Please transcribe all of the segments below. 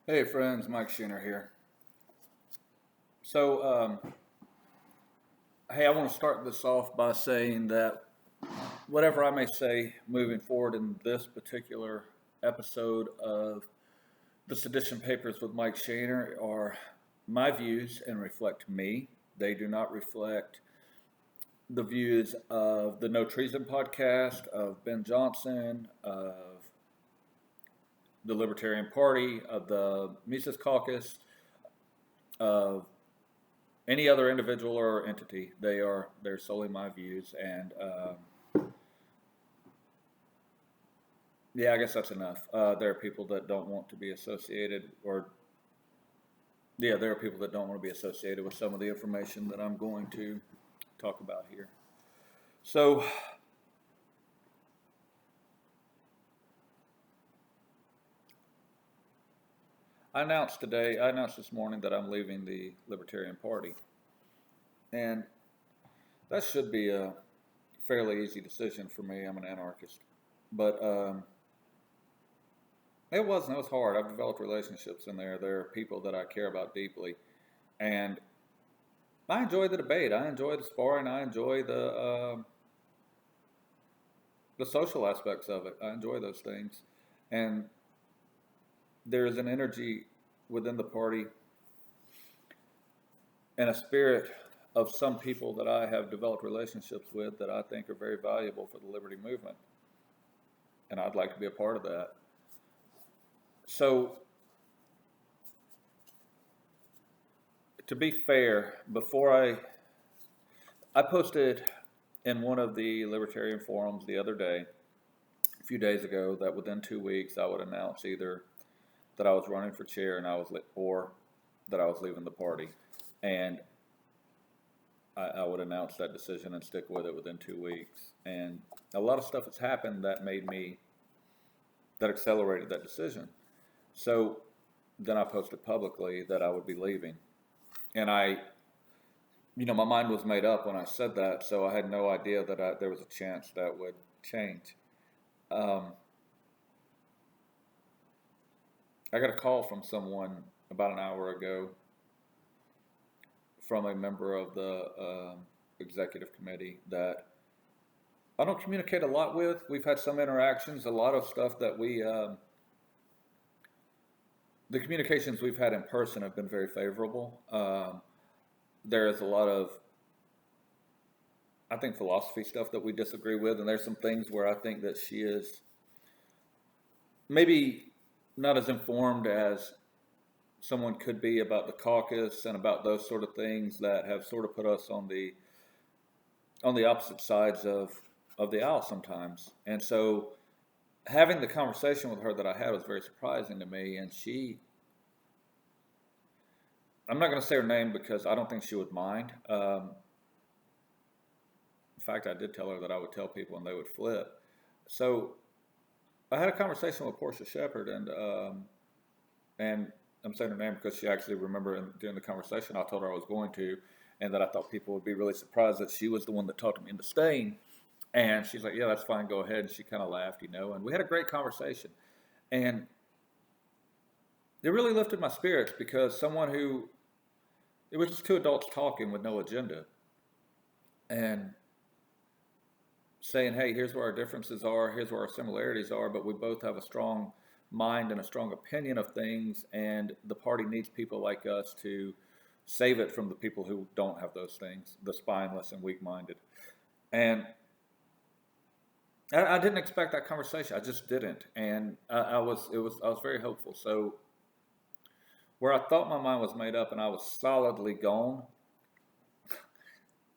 Hey friends, Mike Shinner here. So, hey, I want to start this off by saying that whatever I may say moving forward in this particular episode of the Sedition Papers with Mike Shaner are my views and reflect me. They do not reflect the views of the No Treason podcast, of Ben Johnson, of the Libertarian Party, of the Mises Caucus, of any other individual or entity. They're solely my views, and yeah, I guess that's enough. There are people that don't want to be associated, or yeah, there are people that don't want to be associated with some of the information that I'm going to talk about here. So, I announced this morning that I'm leaving the Libertarian Party, and that should be a fairly easy decision for me. I'm an anarchist, but it wasn't. It was hard. I've developed relationships in there. There are people that I care about deeply, and I enjoy the debate. I enjoy the sparring. I enjoy the social aspects of it. I enjoy those things, and there is an energy within the party and a spirit of some people that I have developed relationships with that I think are very valuable for the liberty movement, and I'd like to be a part of that. So, to be fair, I posted in one of the libertarian forums the other day, a few days ago, that within 2 weeks I would announce either that I was running for chair or that I was leaving the party, and I would announce that decision and stick with it within 2 weeks. And a lot of stuff has happened that accelerated that decision. So then I posted publicly that I would be leaving, and my mind was made up when I said that, so I had no idea that there was a chance that would change. I got a call from someone about an hour ago from a member of the executive committee that I don't communicate a lot with. We've had some interactions, a lot of stuff that the communications we've had in person have been very favorable. There is a lot of, I think, philosophy stuff that we disagree with, and there's some things where I think that she is maybe not as informed as someone could be about the caucus and about those sort of things that have sort of put us on the opposite sides of the aisle sometimes. And so having the conversation with her that I had was very surprising to me, and I'm not going to say her name because I don't think she would mind. In fact, I did tell her that I would tell people and they would flip. So I had a conversation with Portia Shepherd, and I'm saying her name because she actually remembered during the conversation I told her I was going to, and that I thought people would be really surprised that she was the one that talked me into staying. And she's like, yeah, that's fine, go ahead. And she kind of laughed, and we had a great conversation. And it really lifted my spirits because it was just two adults talking with no agenda and saying, hey, here's where our differences are, here's where our similarities are, but we both have a strong mind and a strong opinion of things, and the party needs people like us to save it from the people who don't have those things, the spineless and weak-minded. And I didn't expect that conversation. I just didn't, and I was very hopeful. So where I thought my mind was made up and I was solidly gone,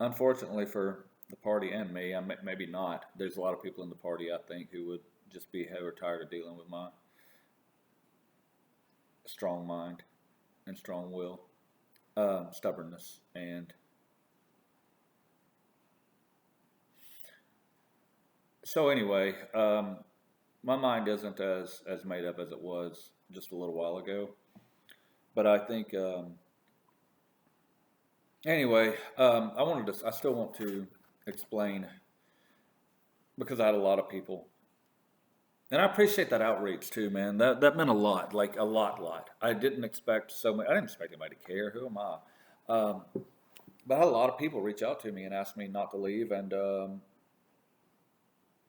unfortunately for the party and me, maybe not. There's a lot of people in the party, I think, who would just be tired of dealing with my strong mind and strong will, stubbornness, and so anyway, my mind isn't as made up as it was just a little while ago. But I think anyway, I still want to explain, because I had a lot of people And I appreciate that outreach too, man. That meant a lot, like a lot. I didn't expect so much. I didn't expect anybody to care. Who am I? Um, but I had a lot of people reach out to me and ask me not to leave. And I'm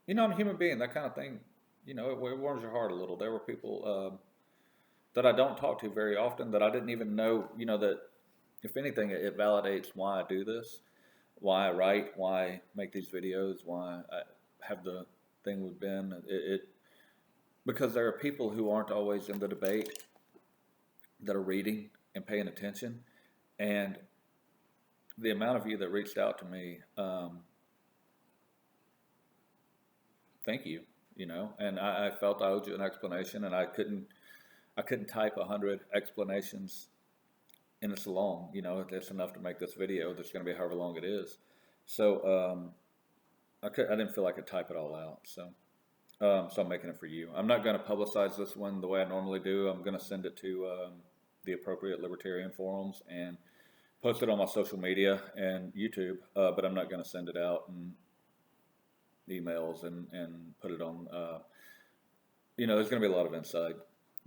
a human being. That kind of thing, it warms your heart a little. There were people that I don't talk to very often that I didn't even know. That if anything, it validates why I do this, why I write, why I make these videos, why I have the thing we've been. Because there are people who aren't always in the debate that are reading and paying attention. And the amount of you that reached out to me, thank you, and I felt I owed you an explanation, and I couldn't type 100 explanations in this long, it's enough to make this video that's going to be however long it is. So I didn't feel I could type it all out. So I'm making it for you. I'm not going to publicize this one the way I normally do. I'm going to send it to the appropriate libertarian forums and post it on my social media and YouTube, but I'm not going to send it out in emails and put it on. There's going to be a lot of inside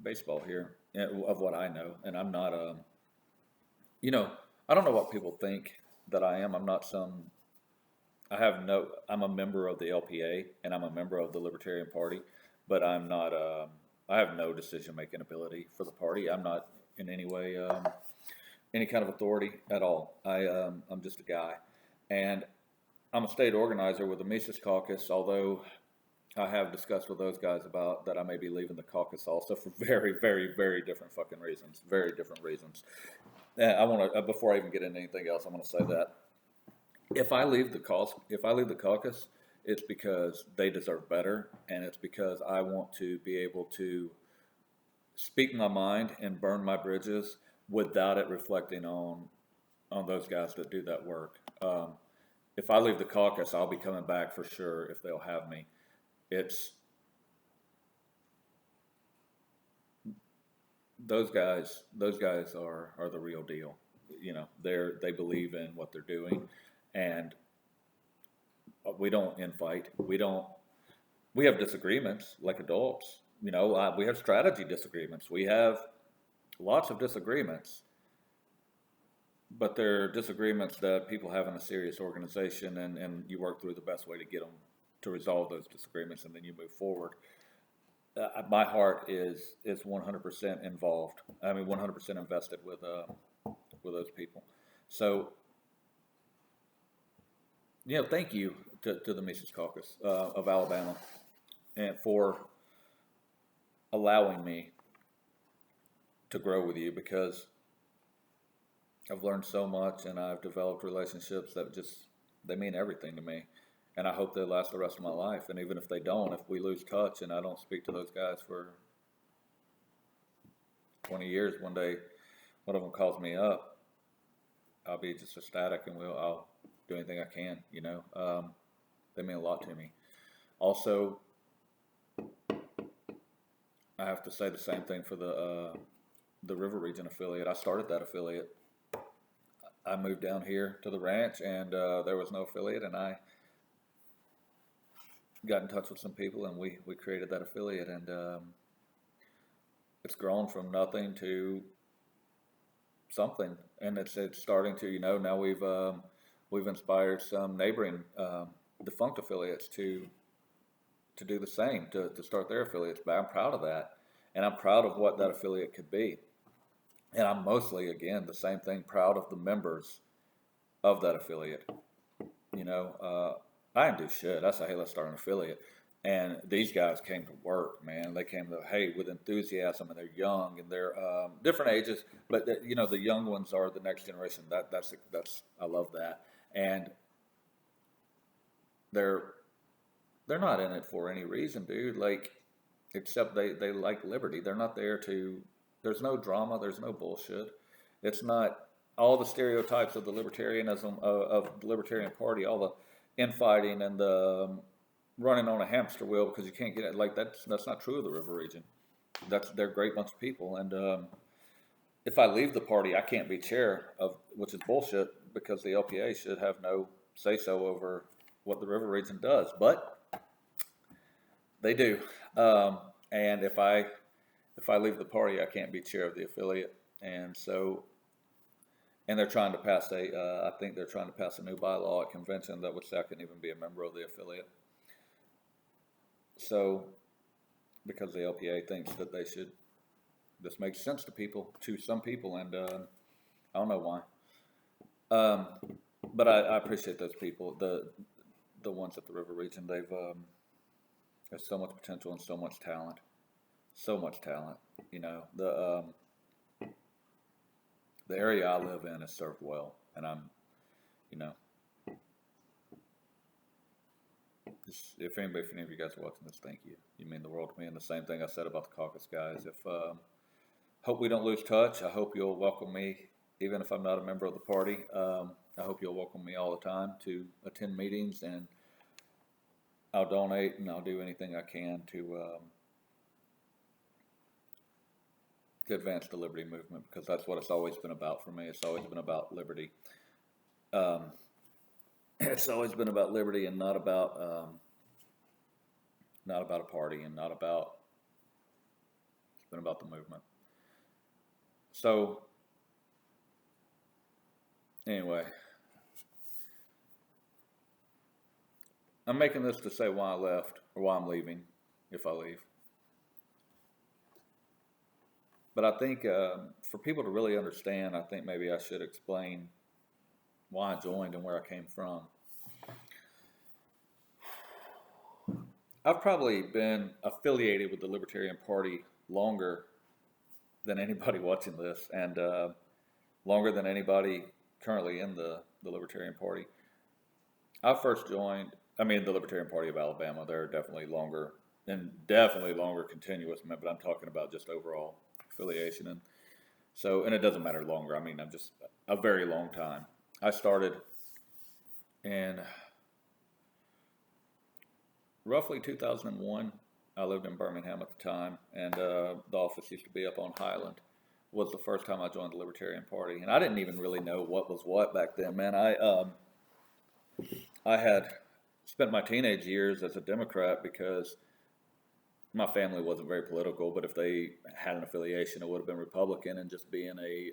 baseball here of what I know, and I'm not I don't know what people think that I am. I'm not some. I'm a member of the LPA and I'm a member of the Libertarian Party, but I'm not. I have no decision-making ability for the party. I'm not in any way any kind of authority at all. I'm just a guy, and I'm a state organizer with the Mises Caucus. Although I have discussed with those guys about that I may be leaving the caucus also for very, very, very different fucking reasons. Very different reasons. I want to before I even get into anything else, I want to say that. If I leave the caucus, it's because they deserve better, and it's because I want to be able to speak my mind and burn my bridges without it reflecting on those guys that do that work. If I leave the caucus, I'll be coming back for sure if they'll have me. It's those guys. Those guys are the real deal. They believe in what they're doing. And we don't infight. We have disagreements like adults. We have strategy disagreements. We have lots of disagreements. But they're disagreements that people have in a serious organization, and you work through the best way to get them to resolve those disagreements, and then you move forward. My heart is 100% involved. 100% invested with those people. So, thank you to the Mises Caucus of Alabama and for allowing me to grow with you, because I've learned so much and I've developed relationships that they mean everything to me. And I hope they last the rest of my life. And even if they don't, if we lose touch and I don't speak to those guys for 20 years, one day one of them calls me up, I'll be just ecstatic, and I'll do anything I can. They mean a lot to me. Also, I have to say the same thing for the River Region affiliate. I started that affiliate. I moved down here to the ranch, and there was no affiliate, and I got in touch with some people, and we created that affiliate, and it's grown from nothing to something, and it's starting to, now we've inspired some neighboring defunct affiliates to do the same, to start their affiliates. But I'm proud of that, and I'm proud of what that affiliate could be. And I'm mostly, again, the same thing, proud of the members of that affiliate. I didn't do shit. I said, hey, let's start an affiliate. And these guys came to work, man. They came with enthusiasm, and they're young, and they're different ages. But the young ones are the next generation. That's I love that. And they're not in it for any reason, dude. Except they like liberty. They're not there to. There's no drama. There's no bullshit. It's not all the stereotypes of the libertarianism of the Libertarian Party, all the infighting and the running on a hamster wheel because you can't get it. That's not true of the River Region. They're a great bunch of people. And if I leave the party, I can't be chair of, which is bullshit, because the LPA should have no say so over what the River Region does. But They do. And if I leave the party, I can't be chair of the affiliate. And so, and they're trying to pass I think they're trying to pass a new bylaw at convention that would say I couldn't even be a member of the affiliate. So, because the LPA thinks that this makes sense to some people, and I don't know why. But I appreciate those people, the ones at the River Region. There's so much potential and so much talent. The area I live in is served well, and I'm, you know, if any of you guys are watching this, thank you. You mean the world to me. And the same thing I said about the caucus guys. Hope we don't lose touch. I hope you'll welcome me, even if I'm not a member of the party. I hope you'll welcome me all the time to attend meetings, and I'll donate and I'll do anything I can to advance the liberty movement, because that's what it's always been about for me. It's always been about liberty. It's always been about liberty, and not about a party, and it's been about the movement. So anyway, I'm making this to say why I left, or why I'm leaving, if I leave. But I think for people to really understand, I think maybe I should explain why I joined and where I came from. I've probably been affiliated with the Libertarian Party longer than anybody watching this, and longer than anybody currently in the Libertarian Party. I first joined, the Libertarian Party of Alabama. They're definitely longer continuous, but I'm talking about just overall affiliation. And it doesn't matter longer. I'm just a very long time. I started in roughly 2001. I lived in Birmingham at the time, and the office used to be up on Highland. Was the first time I joined the Libertarian Party, and I didn't even really know what was what back then, man. I had spent my teenage years as a Democrat because my family wasn't very political, but if they had an affiliation, it would have been Republican, and just being a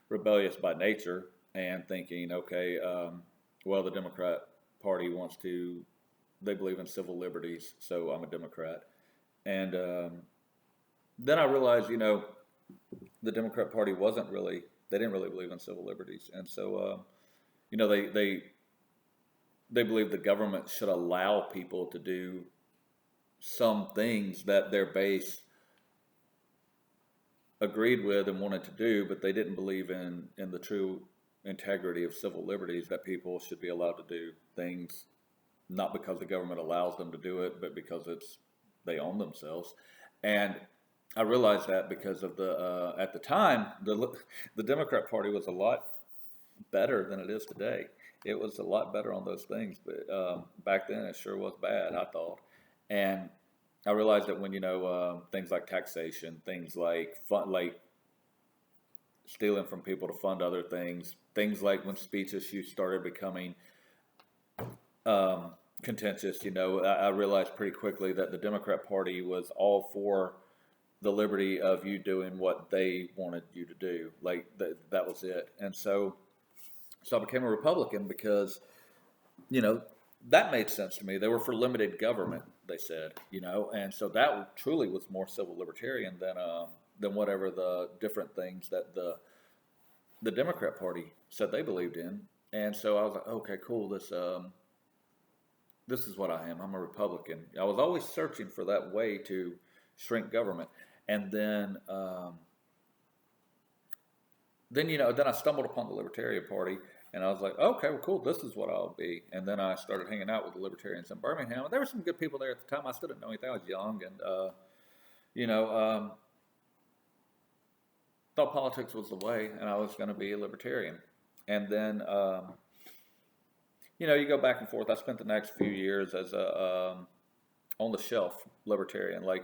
rebellious by nature and thinking, okay, well, the Democrat Party they believe in civil liberties, so I'm a Democrat. And then I realized, the Democrat Party they didn't really believe in civil liberties. And so, they believe the government should allow people to do some things that their base agreed with and wanted to do, but they didn't believe in the true integrity of civil liberties, that people should be allowed to do things not because the government allows them to do it, but because they own themselves. And I realized that because of at the time, the Democrat Party was a lot better than it is today. It was a lot better on those things, but back then it sure was bad, I thought. And I realized that when things like taxation, things like stealing from people to fund other things like when speech issues started becoming contentious, I realized pretty quickly that the Democrat Party was all for the liberty of you doing what they wanted you to do. Like that was it. And so I became a Republican because, that made sense to me. They were for limited government, they said, and so that truly was more civil libertarian than whatever the different things that the Democrat Party said they believed in. And so I was like, okay, cool. This is what I am. I'm a Republican. I was always searching for that way to shrink government. And then I stumbled upon the Libertarian Party, and I was like, okay, well, cool, this is what I'll be. And then I started hanging out with the Libertarians in Birmingham. And there were some good people there at the time. I still didn't know anything. I was young, and, thought politics was the way, and I was going to be a Libertarian. And then, you go back and forth. I spent the next few years as a on-the-shelf Libertarian. I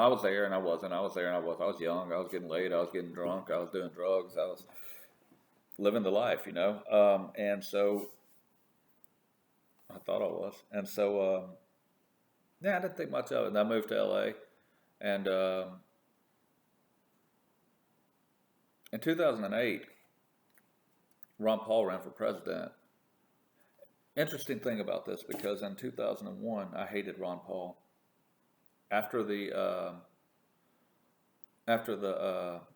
was there and I wasn't. I was there and I wasn't. I was young. I was getting laid. I was getting drunk. I was doing drugs. I was living the life, and so I thought I was. And so Yeah, I didn't think much of it. And I moved to LA, and in 2008, Ron Paul ran for president. Interesting thing about this, because in 2001, I hated Ron Paul. After the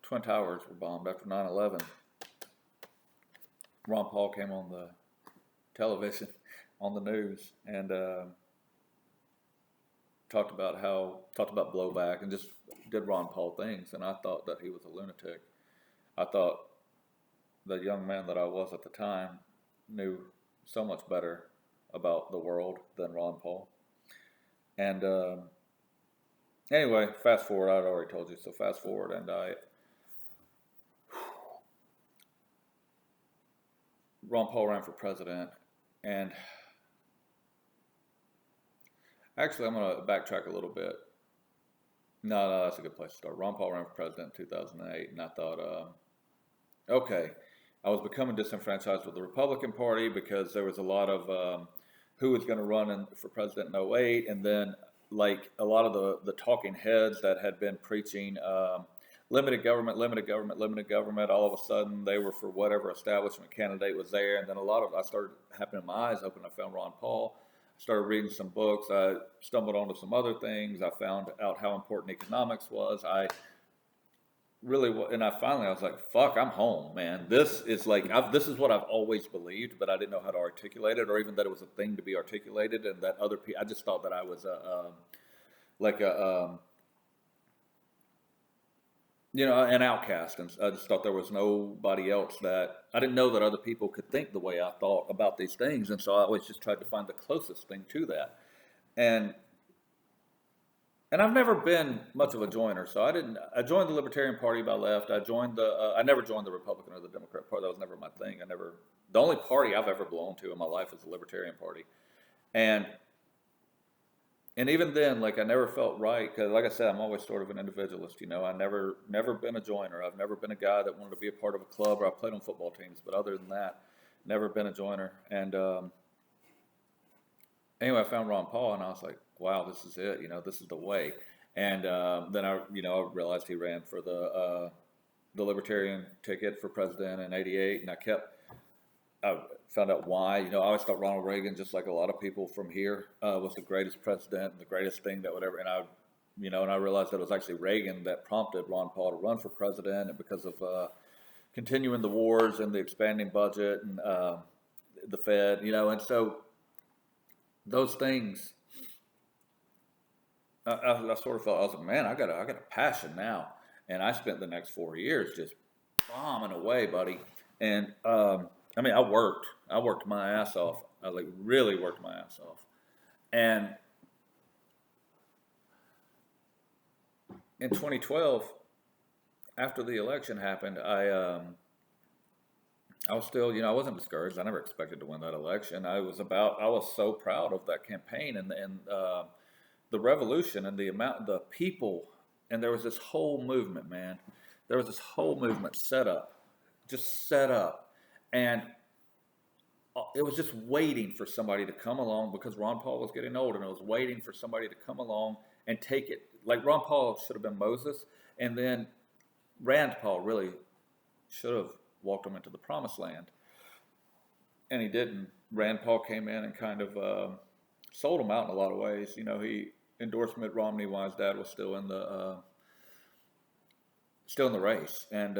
Twin Towers were bombed, after 9/11, Ron Paul came on the television, on the news, and talked about blowback and just did Ron Paul things. And I thought that he was a lunatic. I thought the young man that I was at the time knew so much better about the world than Ron Paul. And anyway, fast forward. I'd already told you, so fast forward, and Ron Paul ran for president, and actually, I'm going to backtrack a little bit. No, that's a good place to start. Ron Paul ran for president in 2008, and I thought, okay, I was becoming disenfranchised with the Republican Party because there was a lot of who was going to run for president in '08, and then like a lot of the talking heads that had been preaching limited government, limited government, limited government, all of a sudden they were for whatever establishment candidate was there. And then I started having my eyes open. I found Ron Paul. Started reading some books. I stumbled onto some other things. I found out how important economics was. I finally I was like, fuck, I'm home, man. This is like, this is what I've always believed, but I didn't know how to articulate it, or even that it was a thing to be articulated, and that other people, I just thought that I was an outcast, and I just thought there was nobody else that, I didn't know that other people could think the way I thought about these things, and so I always just tried to find the closest thing to that. And I've never been much of a joiner, so I joined the Libertarian Party by left. I never joined the Republican or the Democrat Party. That was never my thing. The only party I've ever belonged to in my life is the Libertarian Party. And even then, like, I never felt right, because like I said, I'm always sort of an individualist, I never been a joiner. I've never been a guy that wanted to be a part of a club, or I played on football teams, but other than that, never been a joiner. And anyway, I found Ron Paul, and I was like, wow, this is it, this is the way. And then I realized he ran for the Libertarian ticket for president in '88, and I found out why. I always thought Ronald Reagan, just like a lot of people from here, was the greatest president and the greatest thing that would ever. And I realized that it was actually Reagan that prompted Ron Paul to run for president, and because of continuing the wars and the expanding budget and the Fed, and so those things. I sort of felt, I was like, man, I got a passion now, and I spent the next 4 years just bombing away, buddy. And I worked my ass off. I really worked my ass off. And in 2012, after the election happened, I was still, I wasn't discouraged. I never expected to win that election. I was so proud of that campaign and the revolution and the people. And there was this whole movement, man. There was this whole movement set up. And it was just waiting for somebody to come along, because Ron Paul was getting old, and it was waiting for somebody to come along and take it. Like, Ron Paul should have been Moses, and then Rand Paul really should have walked him into the promised land. And he didn't. Rand Paul came in and kind of sold him out in a lot of ways. He endorsed Mitt Romney while his dad was still in the race. And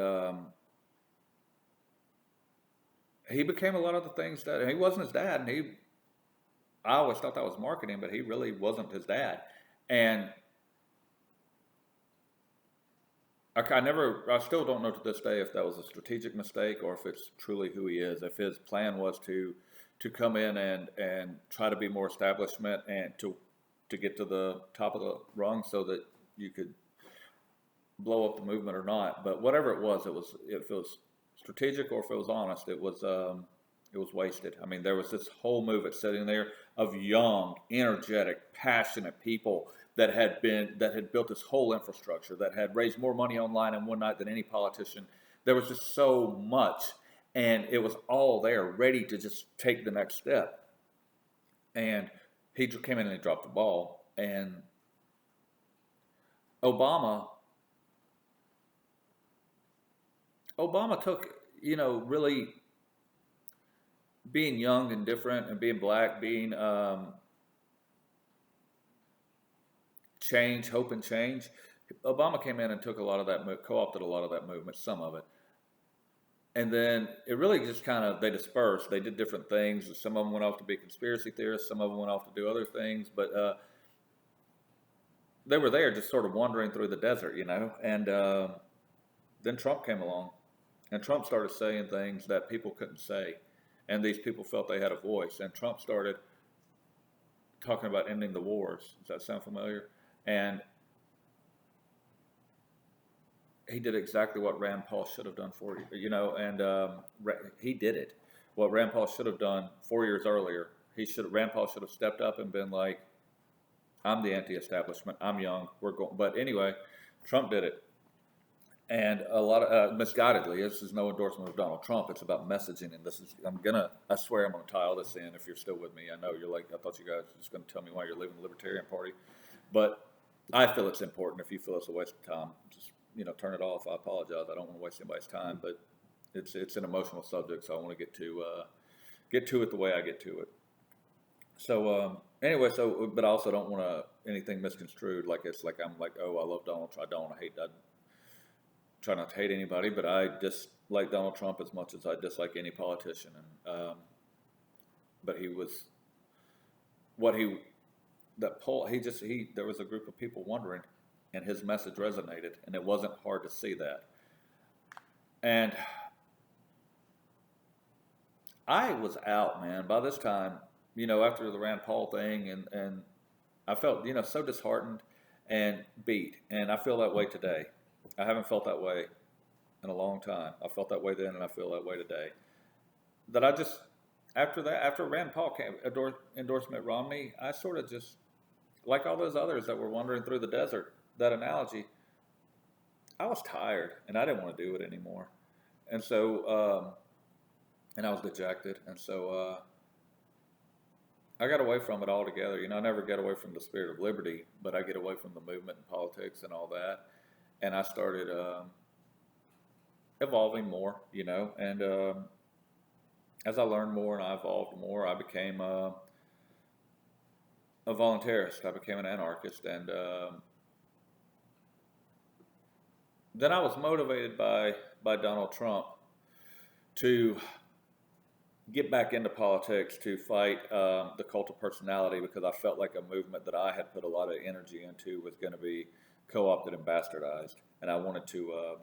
he became a lot of the things that he wasn't his dad, and I always thought that was marketing, but he really wasn't his dad. And I still don't know to this day if that was a strategic mistake or if it's truly who he is. If his plan was to come in and try to be more establishment and to get to the top of the rung so that you could blow up the movement or not. But whatever it was, if it was strategic or if it was honest, it was wasted. I mean, there was this whole movement sitting there of young, energetic, passionate people that had built this whole infrastructure, that had raised more money online in one night than any politician. There was just so much, and it was all there, ready to just take the next step. And he came in and he dropped the ball. And Obama, Obama took, really being young and different and being black, being change, hope and change. Obama came in and took a lot of that, co-opted a lot of that movement, some of it. And then it really just kind of, they dispersed. They did different things. Some of them went off to be conspiracy theorists. Some of them went off to do other things. But they were there just sort of wandering through the desert, And then Trump came along. And Trump started saying things that people couldn't say. And these people felt they had a voice. And Trump started talking about ending the wars. Does that sound familiar? And he did exactly what Rand Paul should have done and he did it. What Rand Paul should have done 4 years earlier. Rand Paul should have stepped up and been like, I'm the anti-establishment. I'm young. We're going. But anyway, Trump did it. And a lot of misguidedly. This is no endorsement of Donald Trump. It's about messaging, and I swear I'm gonna tie all this in. If you're still with me, I know you're like, I thought you guys were just gonna tell me why you're leaving the Libertarian Party, but I feel it's important. If you feel it's a waste of time, just turn it off. I apologize. I don't want to waste anybody's time, but it's an emotional subject, so I want to get to it the way I get to it. So anyway, but I also don't want anything misconstrued. Like it's like I'm like, oh, I love Donald Trump. I don't want to hate that. Try not to hate anybody, but I dislike Donald Trump as much as I dislike any politician. And but he was there was a group of people wondering, and his message resonated, and it wasn't hard to see that. And I was out, man. By this time, after the Rand Paul thing, and I felt, so disheartened and beat, and I feel that way today. I haven't felt that way in a long time. I felt that way then, and I feel that way today. That I just, after Rand Paul endorsed Mitt Romney, I sort of just, like all those others that were wandering through the desert, that analogy, I was tired, and I didn't want to do it anymore. And so, and I was dejected, and so I got away from it altogether. I never get away from the spirit of liberty, but I get away from the movement and politics and all that. And I started evolving more, and as I learned more and I evolved more, I became a voluntarist. I became an anarchist, and then I was motivated by Donald Trump to get back into politics, to fight the cult of personality, because I felt like a movement that I had put a lot of energy into was going to be co-opted and bastardized, and I wanted to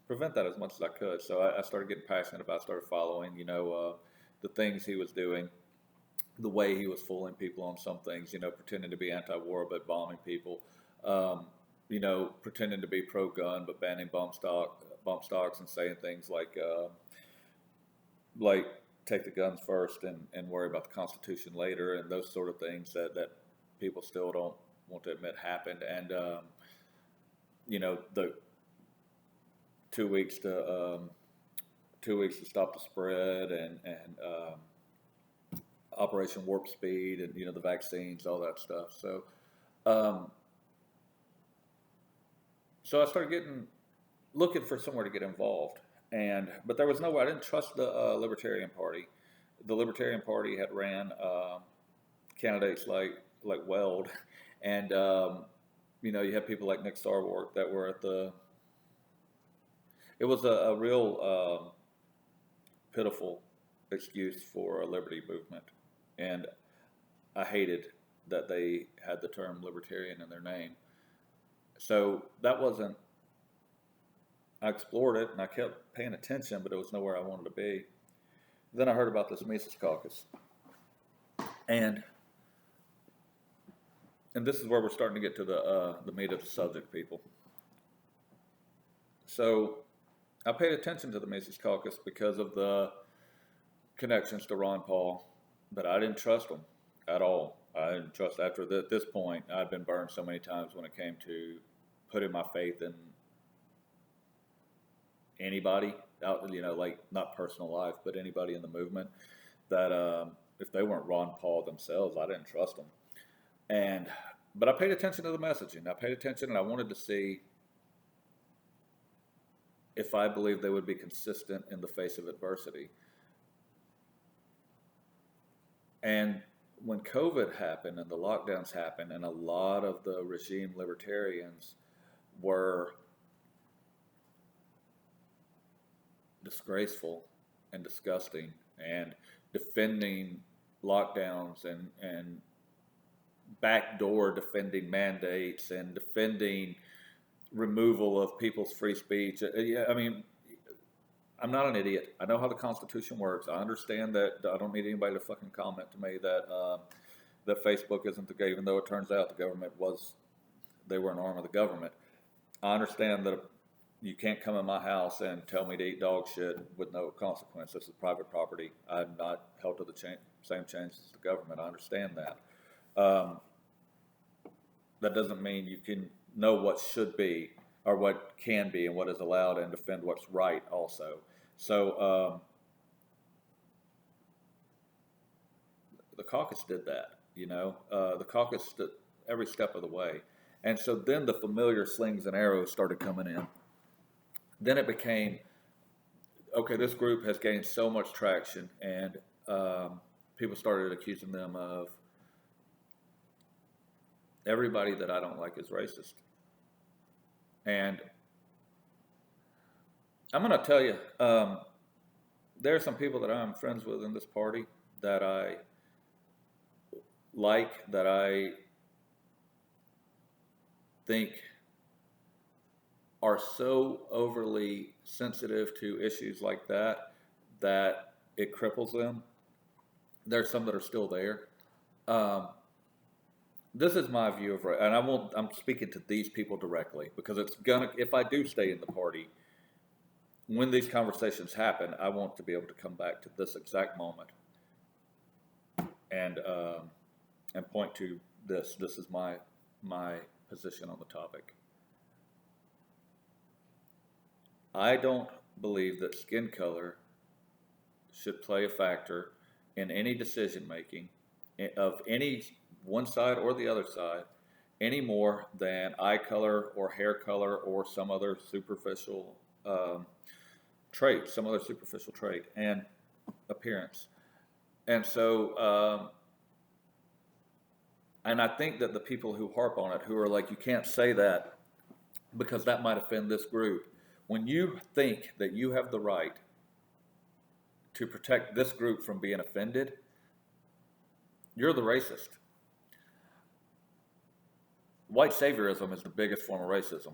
prevent that as much as I could. So I started getting passionate about it, started following, the things he was doing, the way he was fooling people on some things, pretending to be anti-war but bombing people, pretending to be pro-gun but banning bump stocks and saying things like take the guns first and worry about the Constitution later, and those sort of things that people still don't want to admit happened. And the 2 weeks to stop the spread, and Operation Warp Speed, and the vaccines, all that stuff. So so I started looking for somewhere to get involved, but there was no way. I didn't trust the Libertarian Party. The Libertarian Party had ran candidates like Weld, and you had people like Nick Sarwark that were at the. It was a real pitiful excuse for a liberty movement, and I hated that they had the term libertarian in their name. So that wasn't. I explored it and I kept paying attention, but it was nowhere I wanted to be. Then I heard about this Mises Caucus, and this is where we're starting to get to the meat of the subject, people. So I paid attention to the Mises Caucus because of the connections to Ron Paul, but I didn't trust them at all. I didn't trust. After this point, I'd been burned so many times when it came to putting my faith in anybody out, like not personal life, but anybody in the movement, that if they weren't Ron Paul themselves, I didn't trust them. But I paid attention to the messaging. I paid attention, and I wanted to see if I believed they would be consistent in the face of adversity. And when COVID happened and the lockdowns happened, and a lot of the regime libertarians were disgraceful and disgusting and defending lockdowns and backdoor defending mandates and defending removal of people's free speech. Yeah, I mean, I'm not an idiot. I know how the Constitution works. I understand that. I don't need anybody to fucking comment to me that that Facebook isn't the government, even though it turns out the government they were an arm of the government. I understand that you can't come in my house and tell me to eat dog shit with no consequence. This is private property. I'm not held to the same chains as the government. I understand that. That doesn't mean you can know what should be or what can be and what is allowed and defend what's right also. So the caucus did that, the caucus stood every step of the way. And so then the familiar slings and arrows started coming in. Then it became, okay, this group has gained so much traction, and people started accusing them of everybody that I don't like is racist. And I'm going to tell you, there are some people that I'm friends with in this party that I like, that I think are so overly sensitive to issues like that it cripples them. There's some that are still there. This is my view of right, and I'm speaking to these people directly because if I do stay in the party, when these conversations happen, I want to be able to come back to this exact moment and point to this. This is my position on the topic. I don't believe that skin color should play a factor in any decision making of any one side or the other side any more than eye color or hair color or some other superficial trait and appearance. And so, and I think that the people who harp on it, who are like, you can't say that because that might offend this group. When you think that you have the right to protect this group from being offended, you're the racist. White saviorism is the biggest form of racism.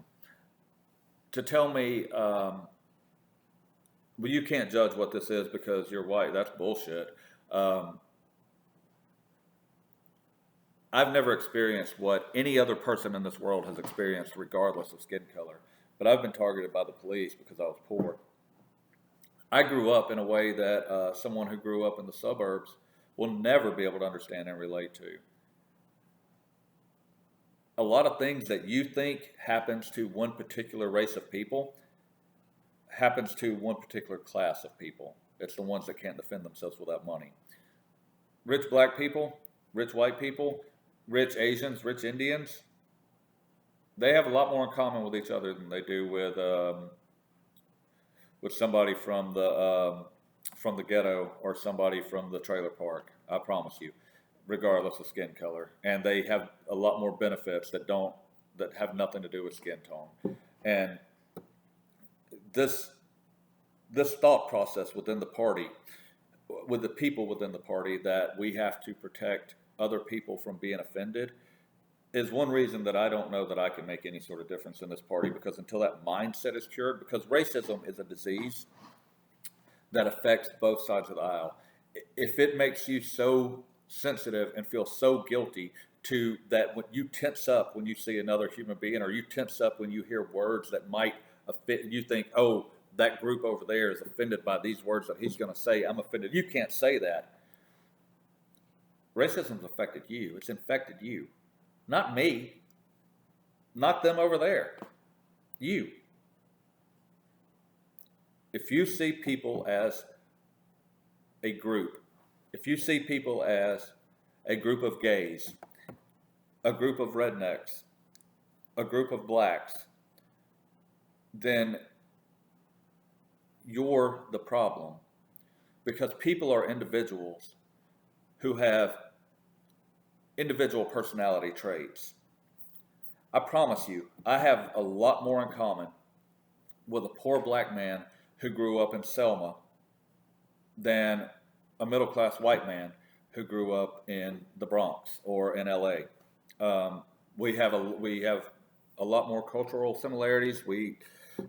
To tell me, well, you can't judge what this is because you're white, that's bullshit. I've never experienced what any other person in this world has experienced regardless of skin color. But I've been targeted by the police because I was poor. I grew up in a way that someone who grew up in the suburbs will never be able to understand and relate to. A lot of things that you think happens to one particular race of people happens to one particular class of people. It's the ones that can't defend themselves without money. Rich black people, rich white people, rich Asians, rich Indians, they have a lot more in common with each other than they do with somebody from the ghetto or somebody from the trailer park. I promise you, regardless of skin color. And they have a lot more benefits that have nothing to do with skin tone. And this thought process within the party, with the people within the party, that we have to protect other people from being offended, is one reason that I don't know that I can make any sort of difference in this party, because until that mindset is cured, because racism is a disease that affects both sides of the aisle. If it makes you so sensitive and feel so guilty to that, when you tense up when you see another human being, or you tense up when you hear words that might offend, you think, oh, that group over there is offended by these words that he's going to say, I'm offended. You can't say that. Racism's affected you. It's infected you. Not me, not them over there, you. If you see people as a group, if you see people as a group of gays, a group of rednecks, a group of blacks, then you're the problem. Because people are individuals who have individual personality traits. I promise you, I have a lot more in common with a poor black man who grew up in Selma than a middle-class white man who grew up in the Bronx or in LA. We have a lot more cultural similarities. We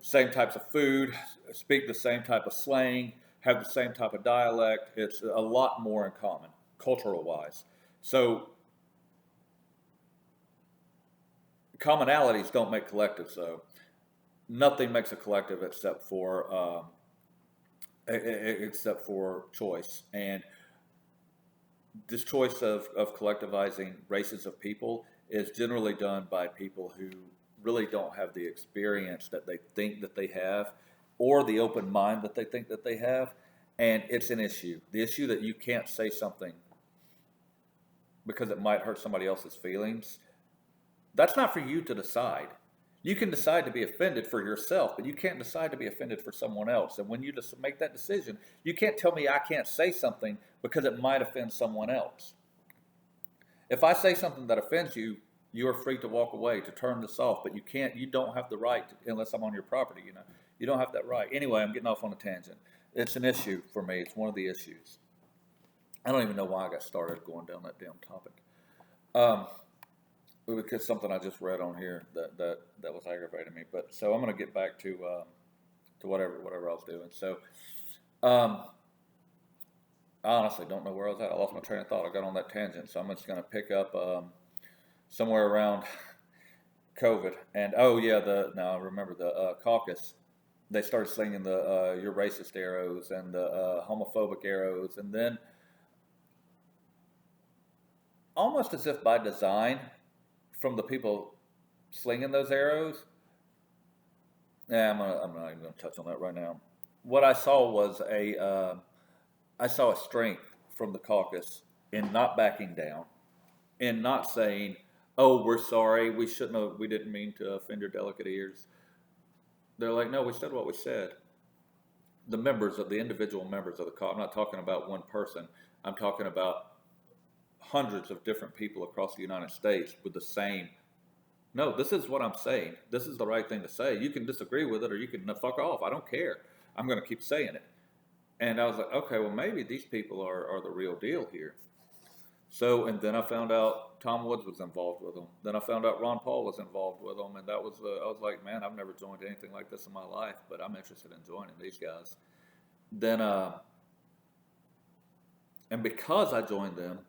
same types of food, speak the same type of slang, have the same type of dialect. It's a lot more in common, cultural-wise. So commonalities don't make collectives, though. Nothing makes a collective except for choice. And this choice of collectivizing races of people is generally done by people who really don't have the experience that they think that they have, or the open mind that they think that they have. And it's an issue. The issue that you can't say something because it might hurt somebody else's feelings, that's not for you to decide. You can decide to be offended for yourself, but you can't decide to be offended for someone else. And when you just make that decision, you can't tell me I can't say something because it might offend someone else. If I say something that offends you, you are free to walk away, to turn this off, but you don't have the right to, unless I'm on your property, you don't have that right. Anyway, I'm getting off on a tangent. It's an issue for me. It's one of the issues. I don't even know why I got started going down that damn topic. Because something I just read on here that was aggravating me. But so I'm going to get back to whatever I was doing. So I honestly don't know where I was at. I lost my train of thought. I got on that tangent. So I'm just going to pick up somewhere around COVID. And I remember the caucus. They started slinging the "you're racist" arrows and the homophobic arrows, and then almost as if by design, from the people slinging those arrows. I'm not even going to touch on that right now. What I saw was I saw a strength from the caucus in not backing down, in not saying, "Oh, we're sorry, we didn't mean to offend your delicate ears." They're like, "No, we said what we said." The individual members of the caucus. I'm not talking about one person. I'm talking about hundreds of different people across the United States with the same, "No, this is what I'm saying. This is the right thing to say. You can disagree with it or you can fuck off. I don't care. I'm going to keep saying it." And I was like, okay, well, maybe these people are the real deal here. So, and then I found out Tom Woods was involved with them. Then I found out Ron Paul was involved with them. And I was like, man, I've never joined anything like this in my life, but I'm interested in joining these guys. Then, and because I joined them,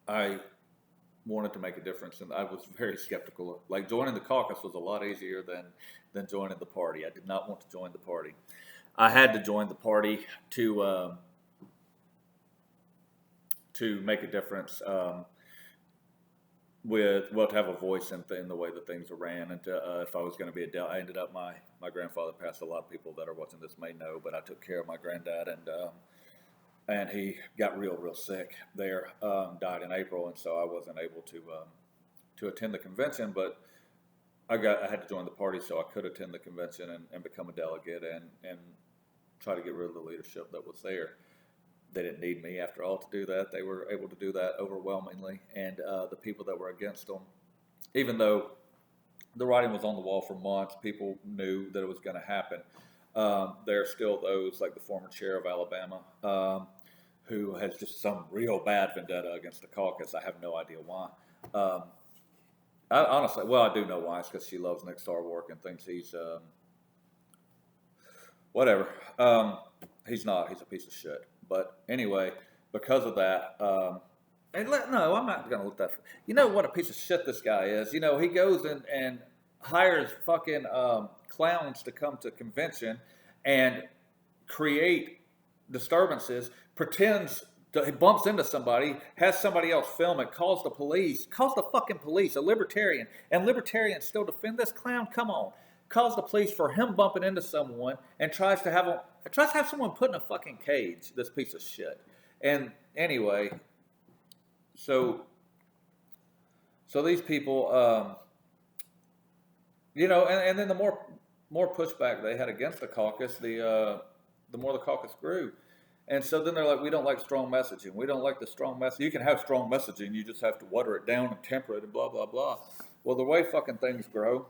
I wanted to make a difference, and I was very skeptical. Like, joining the caucus was a lot easier than joining the party. I did not want to join the party. I had to join the party to make a difference, to have a voice in the way that things are ran, and if I was going to be I ended up, my grandfather passed. A lot of people that are watching this may know, but I took care of my granddad, and he got real sick there, died in April, and so I wasn't able to attend the convention, but I had to join the party so I could attend the convention and become a delegate and try to get rid of the leadership that was there. They didn't need me, after all, to do that. They were able to do that overwhelmingly, and the people that were against them, even though the writing was on the wall for months, people knew that it was going to happen. There are still those, like the former chair of Alabama, who has just some real bad vendetta against the caucus. I have no idea why. I do know why. It's because she loves Nick Sarwark and thinks he's whatever. He's not. He's a piece of shit. But anyway, because of that, I'm not going to look that. You know what a piece of shit this guy is. He goes and hires fucking clowns to come to convention and create disturbances, he bumps into somebody, has somebody else film it, calls the fucking police, a libertarian, and libertarians still defend this clown. Come on. Calls the police for him bumping into someone and tries to have someone put in a fucking cage, this piece of shit. And anyway, so So these people, and then the more pushback they had against the caucus, the more the caucus grew. And so then they're like, we don't like strong messaging. We don't like the strong message. You can have strong messaging. You just have to water it down and temper it and blah, blah, blah. Well, the way fucking things grow,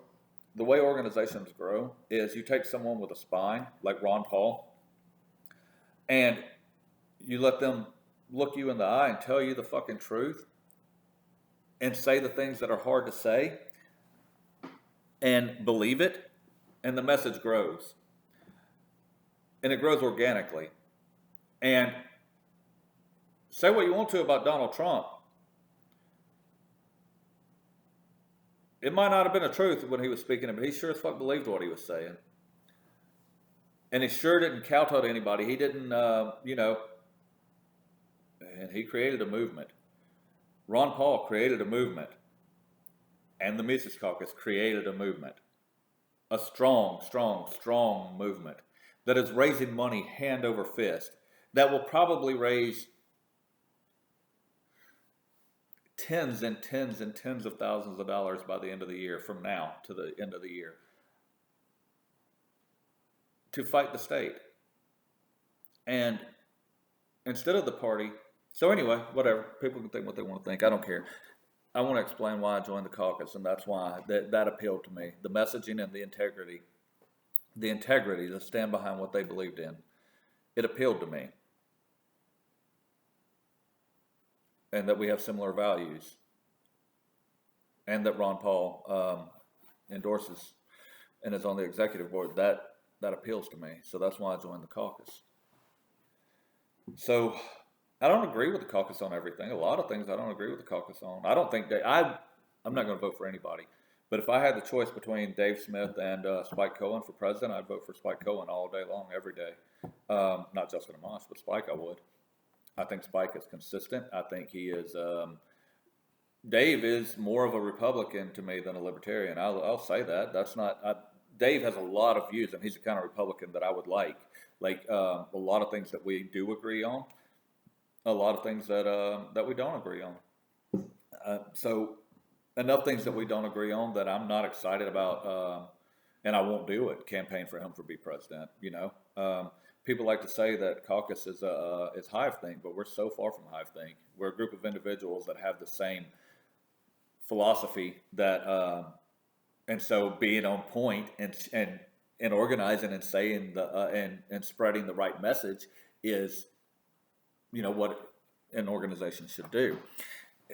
the way organizations grow is you take someone with a spine, like Ron Paul, and you let them look you in the eye and tell you the fucking truth and say the things that are hard to say and believe it, and the message grows. And it grows organically. And say what you want to about Donald Trump. It might not have been the truth when he was speaking, but he sure as fuck believed what he was saying. And he sure didn't kowtow to anybody. He didn't, and he created a movement. Ron Paul created a movement. And the Mises Caucus created a movement. A strong, strong, strong movement that is raising money hand over fist, that will probably raise tens and tens and tens of thousands of dollars by the end of the year, from now to the end of the year, to fight the state. And instead of the party, so anyway, whatever, people can think what they want to think, I don't care. I want to explain why I joined the caucus, and that's why that appealed to me. The messaging and the integrity to stand behind what they believed in. It appealed to me. And that we have similar values. And that Ron Paul endorses and is on the executive board. That appeals to me. So that's why I joined the caucus. So I don't agree with the caucus on everything. A lot of things I don't agree with the caucus on. I don't think I'm not going to vote for anybody. But if I had the choice between Dave Smith and Spike Cohen for president, I'd vote for Spike Cohen all day long, every day. Not Justin Amash, but Spike I would. I think Spike is consistent. I think he is. Dave is more of a Republican to me than a Libertarian. I'll say that. That's not. Dave has a lot of views, and he's the kind of Republican that I would like. Like a lot of things that we do agree on, a lot of things that we don't agree on. So enough things that we don't agree on that I'm not excited about, and I won't do it. Campaign for him for be president. People like to say that caucus is hivethink, but we're so far from hivethink. We're a group of individuals that have the same philosophy and so being on point and organizing and saying and spreading the right message is, what an organization should do.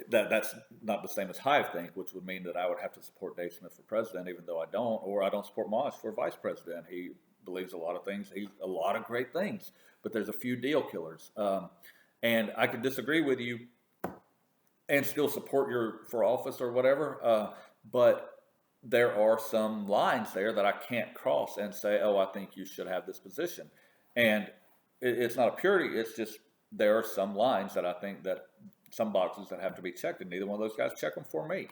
That's not the same as hivethink, which would mean that I would have to support Dave Smith for president, even though I don't, or I don't support Mosh for vice president. He believes a lot of things, a lot of great things, but there's a few deal killers. And I could disagree with you and still support you for office or whatever, but there are some lines there that I can't cross and say, oh, I think you should have this position. And it's not a purity, it's just there are some lines that I think that some boxes that have to be checked, and neither one of those guys check them for me.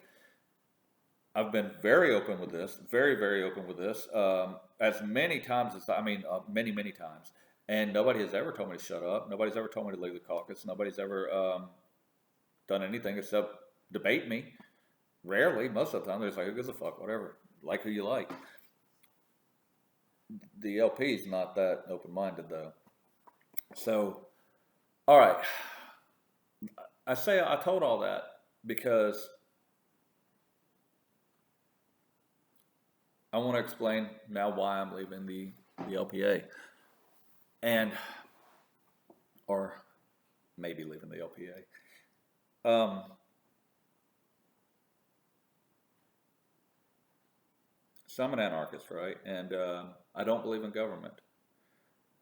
I've been very open with this, very, very open with this, as many times as, many, many times. And nobody has ever told me to shut up. Nobody's ever told me to leave the caucus. Nobody's ever done anything except debate me. Rarely, most of the time, they're just like, who gives a fuck, whatever. Like who you like. The LP's not that open-minded, though. So, all right. I told all that because I want to explain now why I'm leaving the LPA, or maybe leaving the LPA. So I'm an anarchist, right? And I don't believe in government.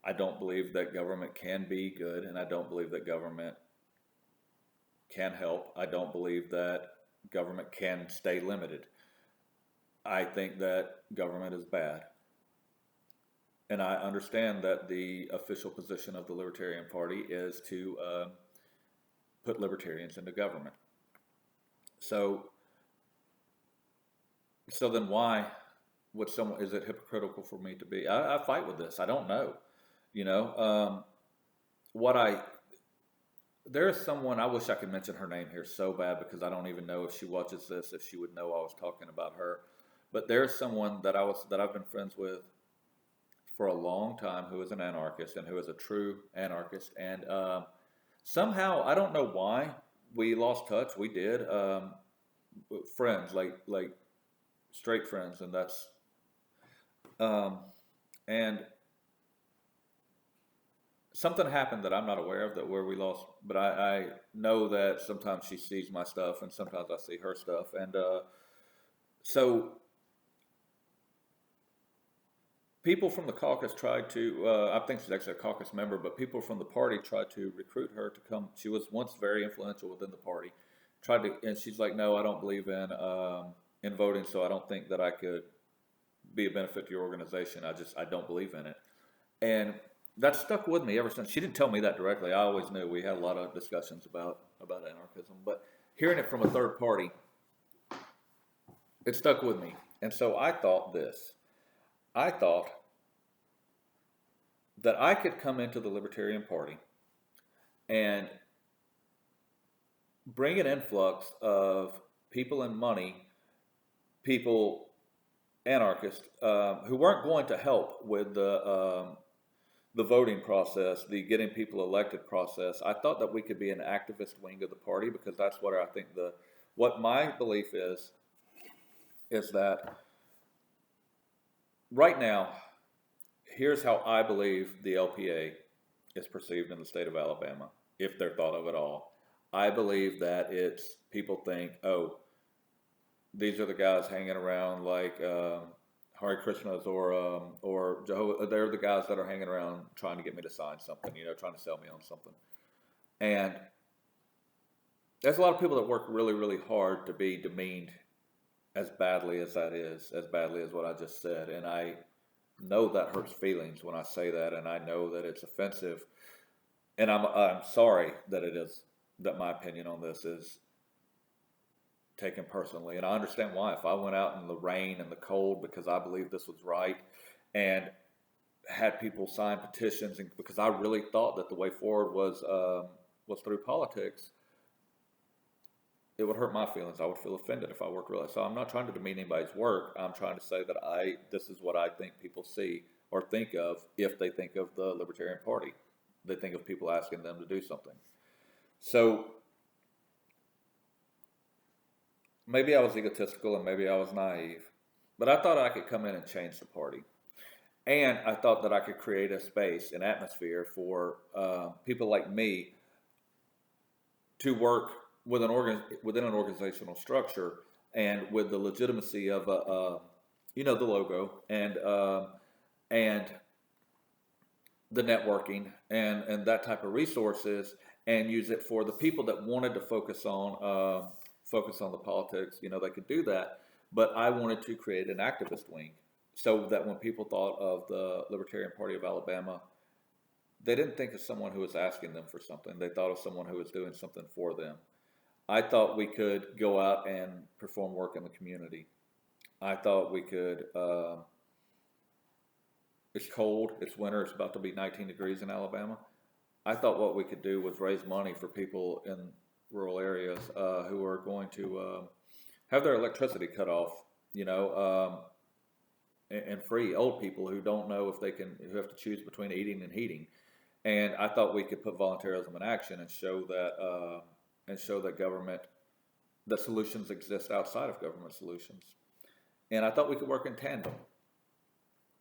I don't believe that government can be good, and I don't believe that government can help. I don't believe that government can stay limited. I think that government is bad. And I understand that the official position of the Libertarian Party is to put libertarians into government. So then why would is it hypocritical for me to be? I fight with this. I don't know. There is someone, I wish I could mention her name here so bad because I don't even know if she watches this, if she would know I was talking about her. But there's someone that I've been friends with for a long time who is an anarchist and who is a true anarchist. And somehow, I don't know why we lost touch. We did. Friends, like straight friends, and that's and something happened that I'm not aware of that where we lost, but I know that sometimes she sees my stuff and sometimes I see her stuff. And so people from the caucus tried to, I think she's actually a caucus member, but people from the party tried to recruit her to come. She was once very influential within the party. Tried to, and she's like, no, I don't believe in voting, so I don't think that I could be a benefit to your organization. I don't believe in it. And that stuck with me ever since. She didn't tell me that directly. I always knew. We had a lot of discussions about anarchism, but hearing it from a third party, it stuck with me. And so I thought this. I thought that I could come into the Libertarian Party and bring an influx of people and money, people, anarchists, who weren't going to help with the voting process, the getting people elected process. I thought that we could be an activist wing of the party because that's what I think what my belief is that right now, here's how I believe the LPA is perceived in the state of Alabama, if they're thought of at all. I believe that it's people think, oh, these are the guys hanging around like Hare Krishnas or Jehovah. They're the guys that are hanging around trying to get me to sign something, trying to sell me on something. And there's a lot of people that work really, really hard to be demeaned as badly as that is, as badly as what I just said. And I know that hurts feelings when I say that, and I know that it's offensive. And I'm sorry that it is, that my opinion on this is taken personally. And I understand why. If I went out in the rain and the cold because I believed this was right and had people sign petitions, and because I really thought that the way forward was through politics, it would hurt my feelings. I would feel offended if I worked really. So I'm not trying to demean anybody's work. I'm trying to say that this is what I think people see or think of if they think of the Libertarian Party. They think of people asking them to do something. So maybe I was egotistical and maybe I was naive, but I thought I could come in and change the party. And I thought that I could create a space, an atmosphere for people like me to work with within an organizational structure and with the legitimacy of the logo and the networking and that type of resources, and use it for the people that wanted to focus on the politics. They could do that, but I wanted to create an activist wing so that when people thought of the Libertarian Party of Alabama, they didn't think of someone who was asking them for something. They thought of someone who was doing something for them. I thought we could go out and perform work in the community. I thought we could, it's cold, it's winter, it's about to be 19 degrees in Alabama. I thought what we could do was raise money for people in rural areas who are going to have their electricity cut off, and free old people who don't know who have to choose between eating and heating. And I thought we could put voluntarism in action and show that that solutions exist outside of government solutions. And I thought we could work in tandem.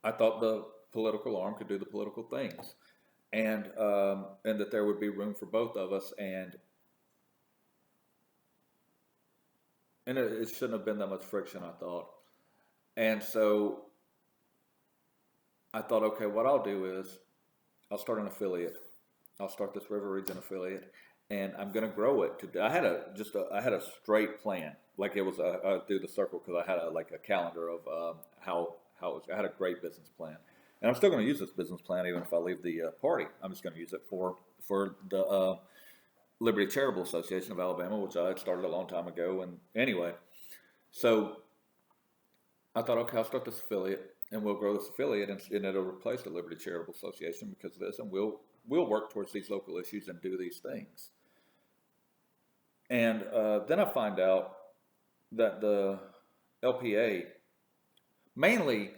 I thought the political arm could do the political things, and that there would be room for both of us, and it shouldn't have been that much friction, I thought. And so I thought, okay, what I'll do is I'll start an affiliate. I'll start this River Region affiliate, and I'm going to grow it. I had a straight plan, like it was through the circle, because I had a calendar of how it was. I had a great business plan, and I'm still going to use this business plan even if I leave the party. I'm just going to use it for the Liberty Charitable Association of Alabama, which I had started a long time ago. And anyway, so I thought, okay, I'll start this affiliate, and we'll grow this affiliate, and it'll replace the Liberty Charitable Association because of this, and we'll work towards these local issues and do these things. And then I find out that the LPA, mainly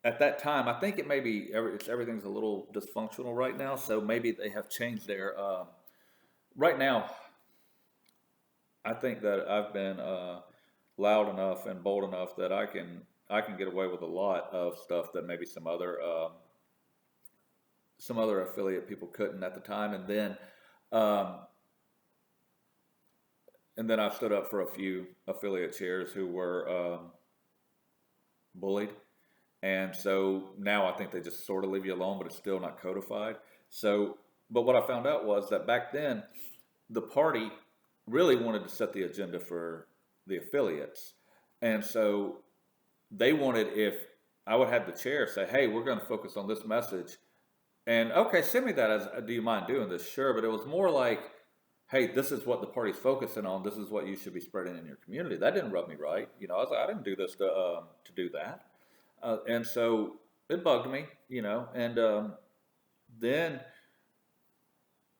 at that time, I think it may be everything's a little dysfunctional right now, so maybe they have changed their. Right now, I think that I've been loud enough and bold enough that I can get away with a lot of stuff that maybe some other affiliate people couldn't at the time, um, and then I stood up for a few affiliate chairs who were bullied. And so now I think they just sort of leave you alone, but it's still not codified. So, but what I found out was that back then, the party really wanted to set the agenda for the affiliates. And so they wanted, if I would have the chair say, hey, we're going to focus on this message. And okay, send me that as, do you mind doing this? Sure. But it was more like, hey, this is what the party's focusing on. This is what you should be spreading in your community. That didn't rub me right. I was like, I didn't do this to do that. And so it bugged me, and then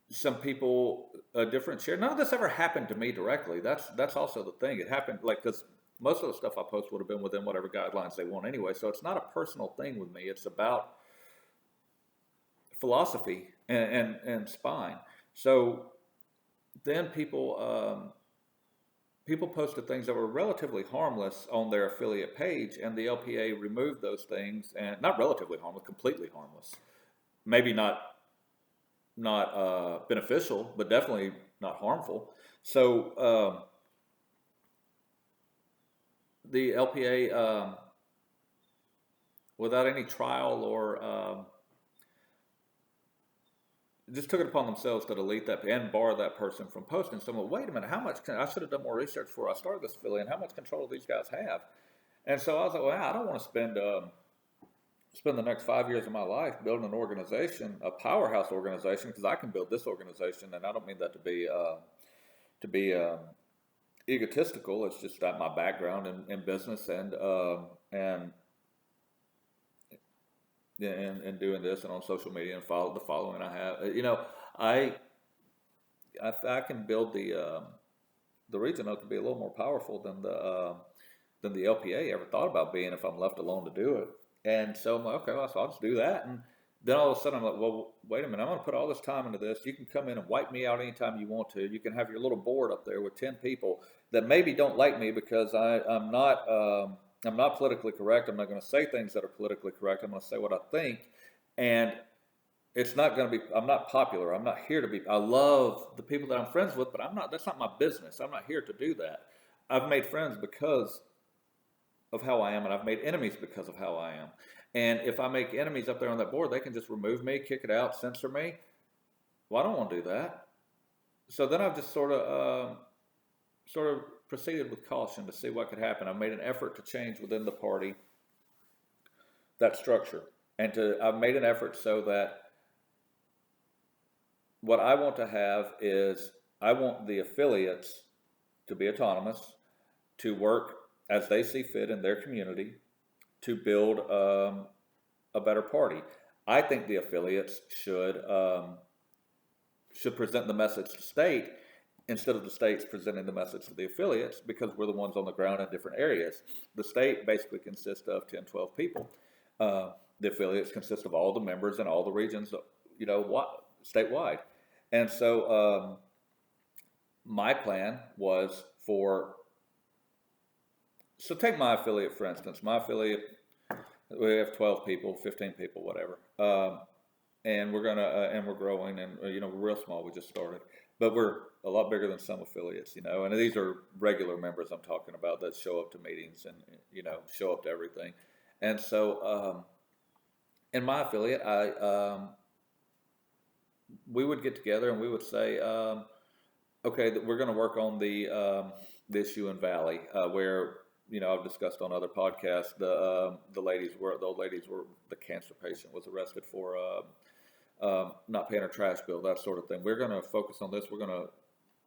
some people, a different share. None of this ever happened to me directly. That's also the thing. It happened because most of the stuff I post would have been within whatever guidelines they want anyway. So it's not a personal thing with me. It's about philosophy and spine. So then people posted things that were relatively harmless on their affiliate page, and the LPA removed those things, and not relatively harmless, completely harmless. Maybe not beneficial, but definitely not harmful. So the LPA, without any trial or just took it upon themselves to delete that and bar that person from posting. So, well, wait a minute, I should have done more research before I started this affiliate. How much control do these guys have? And so I was like, well, I don't want to spend the next 5 years of my life building an organization, a powerhouse organization, because I can build this organization, and I don't mean that to be egotistical. It's just that my background in business and doing this and on social media and follow the following I have. I can build the region up to be a little more powerful than the LPA ever thought about being if I'm left alone to do it. And so I'm like, okay, well, so I'll just do that. And then all of a sudden I'm like, well, wait a minute, I'm going to put all this time into this. You can come in and wipe me out anytime you want to. You can have your little board up there with 10 people that maybe don't like me because I'm not politically correct. I'm not going to say things that are politically correct. I'm going to say what I think. And it's not going to be, I'm not popular. I'm not here to be, I love the people that I'm friends with, but that's not my business. I'm not here to do that. I've made friends because of how I am, and I've made enemies because of how I am. And if I make enemies up there on that board, they can just remove me, kick it out, censor me. Well, I don't want to do that. So then I've just sort of proceeded with caution to see what could happen. I made an effort to change within the party that structure, and I've made an effort so that what I want to have is I want the affiliates to be autonomous, to work as they see fit in their community, to build a better party. I think the affiliates should present the message to state instead of the states presenting the message to the affiliates, because we're the ones on the ground in different areas. The state basically consists of 10, 12 people. The affiliates consist of all the members in all the regions, statewide. And so my plan was so take my affiliate, for instance. My affiliate, we have 12 people, 15 people, whatever. And we're we're growing, and we're real small. We just started, but we're a lot bigger than some affiliates, and these are regular members I'm talking about that show up to meetings and show up to everything. And so in my affiliate, we would get together and we would say, okay, we're going to work on the issue in Valley where I've discussed on other podcasts. The old ladies were the cancer patient was arrested for not paying her trash bill, that sort of thing. We're going to focus on this. We're going to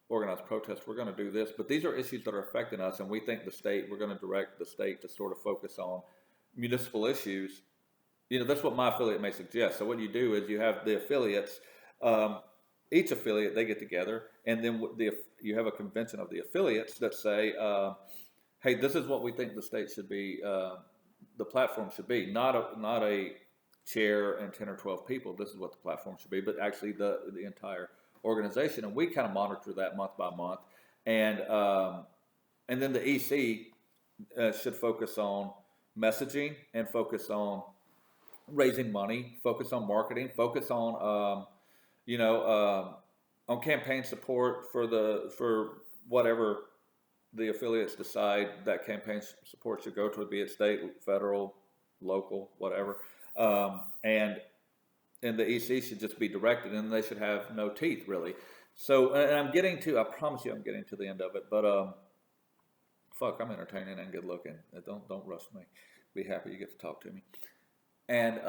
organize protests. We're going to do this. But these are issues that are affecting us, and we think we're going to direct the state to sort of focus on municipal issues. That's what my affiliate may suggest. So what you do is you have the affiliates each affiliate, they get together, and then you have a convention of the affiliates that say, hey, this is what we think the state should be, the platform should be, not a chair and 10 or 12 people. This is what the platform should be, but actually the entire organization, and we kind of monitor that month by month, and then the EC should focus on messaging and focus on raising money, focus on marketing, focus on on campaign support for whatever the affiliates decide that campaign support should go to, be it state, federal, local, whatever, and the EC should just be directed, and they should have no teeth, really. So, and I promise you I'm getting to the end of it, but fuck, I'm entertaining and good looking. Don't rush me. Be happy you get to talk to me. And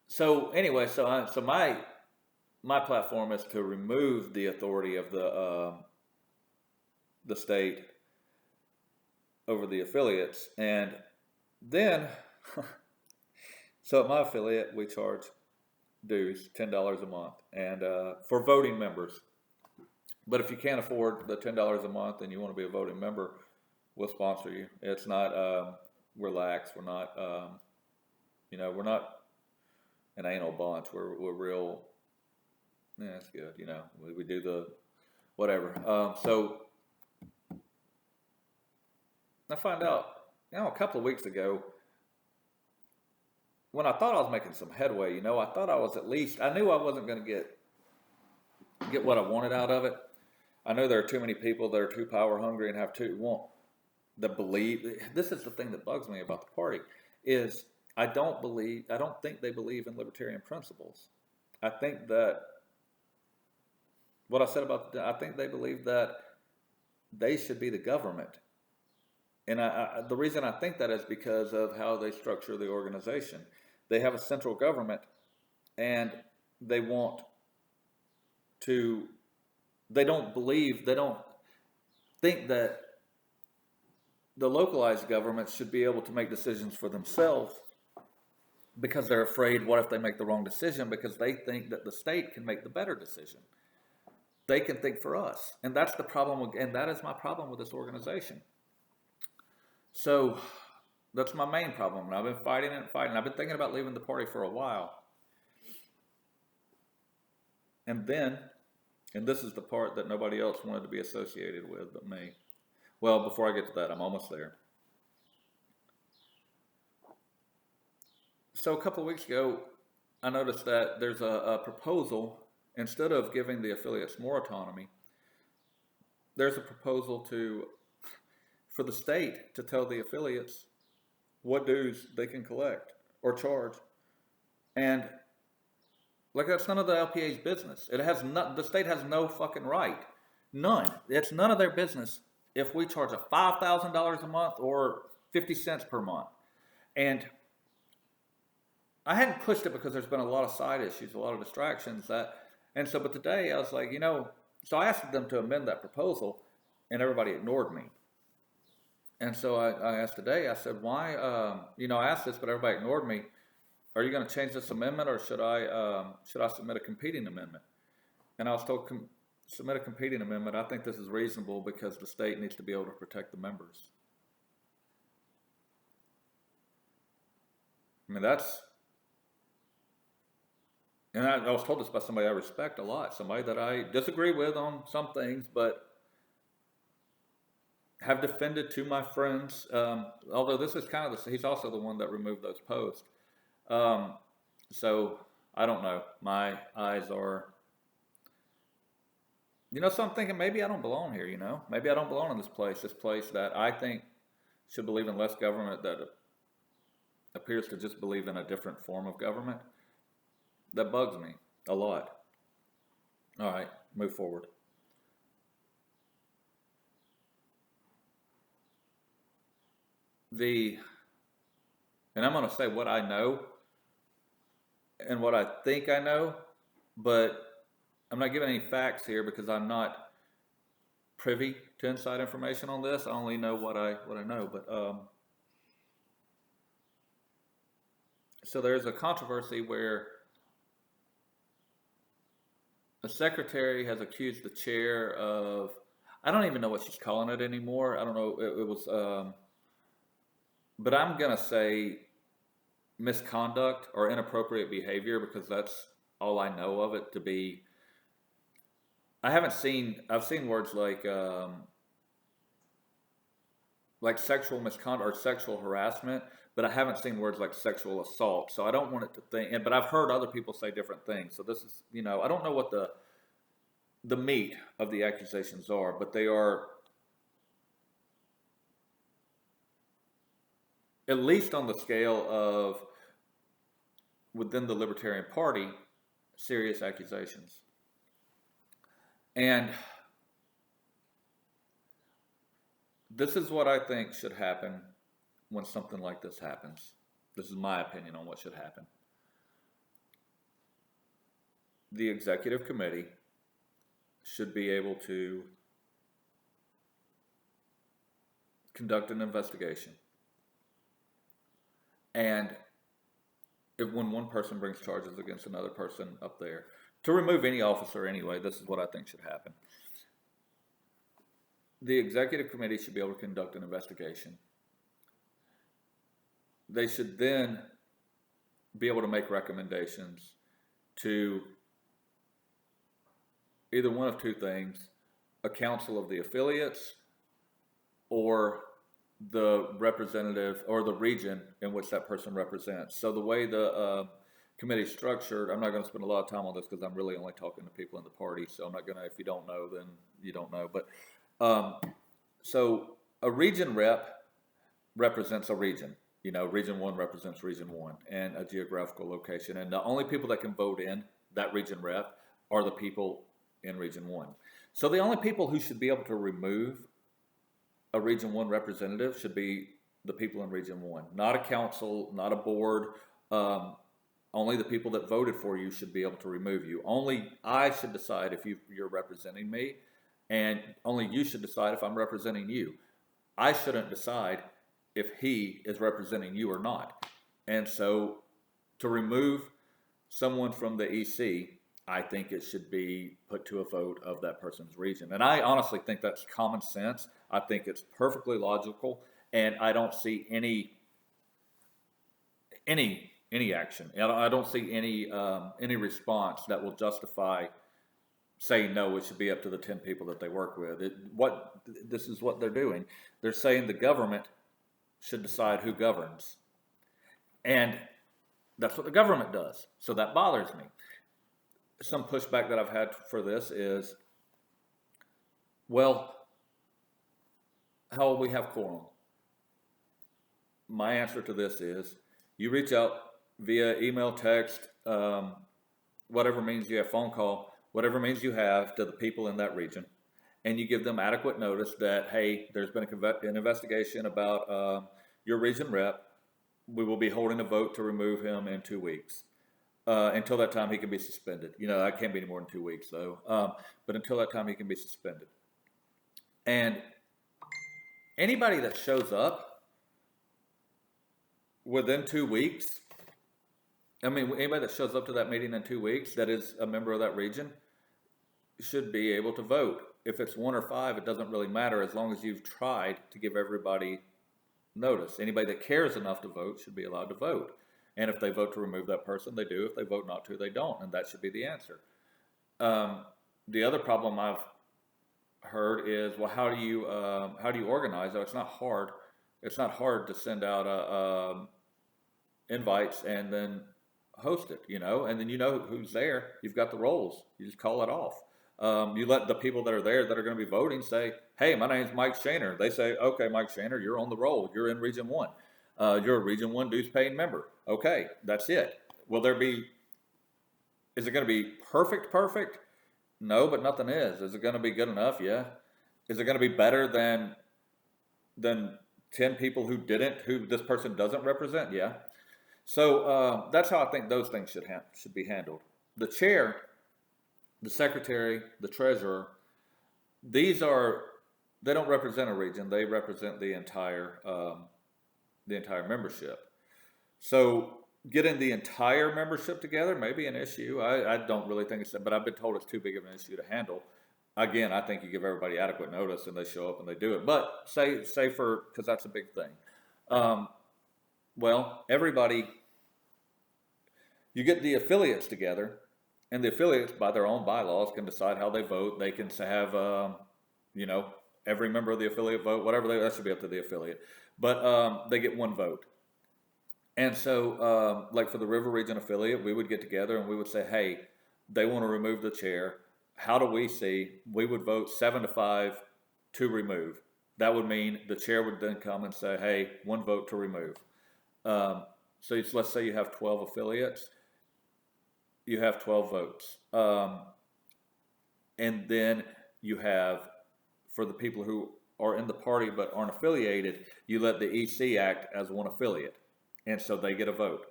so anyway, so my platform is to remove the authority of the state over the affiliates, and then so at my affiliate we charge dues, $10 a month, and for voting members. But if you can't afford the $10 a month and you want to be a voting member, we'll sponsor you. It's not we're lax. We're not we're not an anal bunch. We're real. Yeah, that's good. We do the whatever. So I found out a couple of weeks ago, when I thought I was making some headway. I thought I was I knew I wasn't going to get what I wanted out of it. I know there are too many people that are too power hungry and want the believe. This is the thing that bugs me about the party is I don't think they believe in libertarian principles. I think that what I said I think they believe that they should be the government. And the reason I think that is because of how they structure the organization. They have a central government, and they don't think that the localized governments should be able to make decisions for themselves, because they're afraid, what if they make the wrong decision? Because they think that the state can make the better decision. They can think for us. And that's the problem, and that is my problem with this organization. So that's my main problem, and I've been fighting it. I've been thinking about leaving the party for a while. And this is the part that nobody else wanted to be associated with but me. Well, before I get to that, I'm almost there. So a couple of weeks ago, I noticed that there's a proposal, instead of giving the affiliates more autonomy, there's a proposal for the state to tell the affiliates what dues they can collect or charge. And that's none of the LPA's business. The state has no fucking right. None. It's none of their business if we charge a $5,000 a month or 50 cents per month. And I hadn't pushed it because there's been a lot of side issues, a lot of distractions but today I was like, so I asked them to amend that proposal, and everybody ignored me. And so I asked today, I said, why, I asked this, but everybody ignored me. Are you going to change this amendment, or should I submit a competing amendment? And I was told, submit a competing amendment. I think this is reasonable because the state needs to be able to protect the members. I mean, and I was told this by somebody I respect a lot, somebody that I disagree with on some things, but have defended to my friends, although this is kind of he's also the one that removed those posts. So I don't know. My eyes are, so I'm thinking maybe I don't belong here, maybe I don't belong in this place that I think should believe in less government, that appears to just believe in a different form of government. That bugs me a lot. All right, move forward. And I'm going to say what I know and what I think I know, but I'm not giving any facts here because I'm not privy to inside information on this. I only know what I know. But so there's a controversy where the secretary has accused the chair of, I don't even know what she's calling it anymore. I don't know. It was, but I'm gonna say misconduct or inappropriate behavior because that's all I know of it to be. I've seen words like sexual misconduct or sexual harassment, but I haven't seen words like sexual assault. So I don't want it to think, but I've heard other people say different things. So this is, I don't know what the meat of the accusations are, but they are, at least on the scale of within the Libertarian Party, serious accusations. And this is what I think should happen when something like this happens. This is my opinion on what should happen. The executive committee should be able to conduct an investigation. And when one person brings charges against another person up there, to remove any officer anyway, this is what I think should happen. The executive committee should be able to conduct an investigation. They should then be able to make recommendations to either one of two things: a council of the affiliates or the representative or the region in which that person represents. So the way the committee is structured, I'm not going to spend a lot of time on this because I'm really only talking to people in the party. So I'm not going to, if you don't know, then you don't know. But so a region rep represents a region. Region 1 represents Region 1 and a geographical location. And the only people that can vote in that region rep are the people in Region 1. So the only people who should be able to remove a Region 1 representative should be the people in Region 1. Not a council, not a board. Only the people that voted for you should be able to remove you. Only I should decide if you're representing me, and only you should decide if I'm representing you. I shouldn't decide if he is representing you or not. And so to remove someone from the EC, I think it should be put to a vote of that person's region. And I honestly think that's common sense. I think it's perfectly logical, and I don't see any action. I don't see any response that will justify saying no. It should be up to the 10 people that they work with. This is what they're doing. They're saying the government should decide who governs, and that's what the government does. So that bothers me. Some pushback that I've had for this is, well, how will we have quorum? My answer to this is, you reach out via email, text, whatever means you have, phone call, whatever means you have to the people in that region, and you give them adequate notice that, hey, there's been an investigation about your region rep. We will be holding a vote to remove him in 2 weeks. Until that time, he can be suspended. That can't be any more than 2 weeks, though. But until that time, he can be suspended. And anybody that shows up within 2 weeks, anybody that shows up to that meeting in 2 weeks that is a member of that region should be able to vote. If it's 1 or 5, it doesn't really matter as long as you've tried to give everybody notice. Anybody that cares enough to vote should be allowed to vote. And if they vote to remove that person, they do. If they vote not to, they don't. And that should be the answer. The other problem I've heard is, well, how do you organize? Oh, it's not hard. It's not hard to send out invites and then host it, and then who's there. You've got the roles. You just call it off. You let the people that are there that are going to be voting say, hey, my name's Mike Shaner. They say, okay, Mike Shaner, you're on the roll. You're in Region 1. You're a Region 1 dues paying member. Okay, that's it. Is it going to be perfect? No, but nothing is. Is it going to be good enough? Yeah. Is it going to be better than 10 people who this person doesn't represent? Yeah. So that's how I think those things should be handled. The chair, the secretary, the treasurer, they don't represent a region. They represent the entire membership. So getting the entire membership together may be an issue. I don't really think it's, but I've been told it's too big of an issue to handle. Again, I think you give everybody adequate notice and they show up and they do it. But say for, because that's a big thing. Well, everybody, you get the affiliates together, and the affiliates, by their own bylaws, can decide how they vote. They can have, you know, every member of the affiliate vote, whatever that should be up to the affiliate. But they get one vote. And so, like for the River Region affiliate, we would get together and we would say, hey, they want to remove the chair. How do we see? We would vote 7-5 to remove. That would mean the chair would then come and say, hey, one vote to remove. So let's say you have 12 affiliates. You have 12 votes. And then you have, for the people who are in the party but aren't affiliated, you let the EC act as one affiliate. And so they get a vote.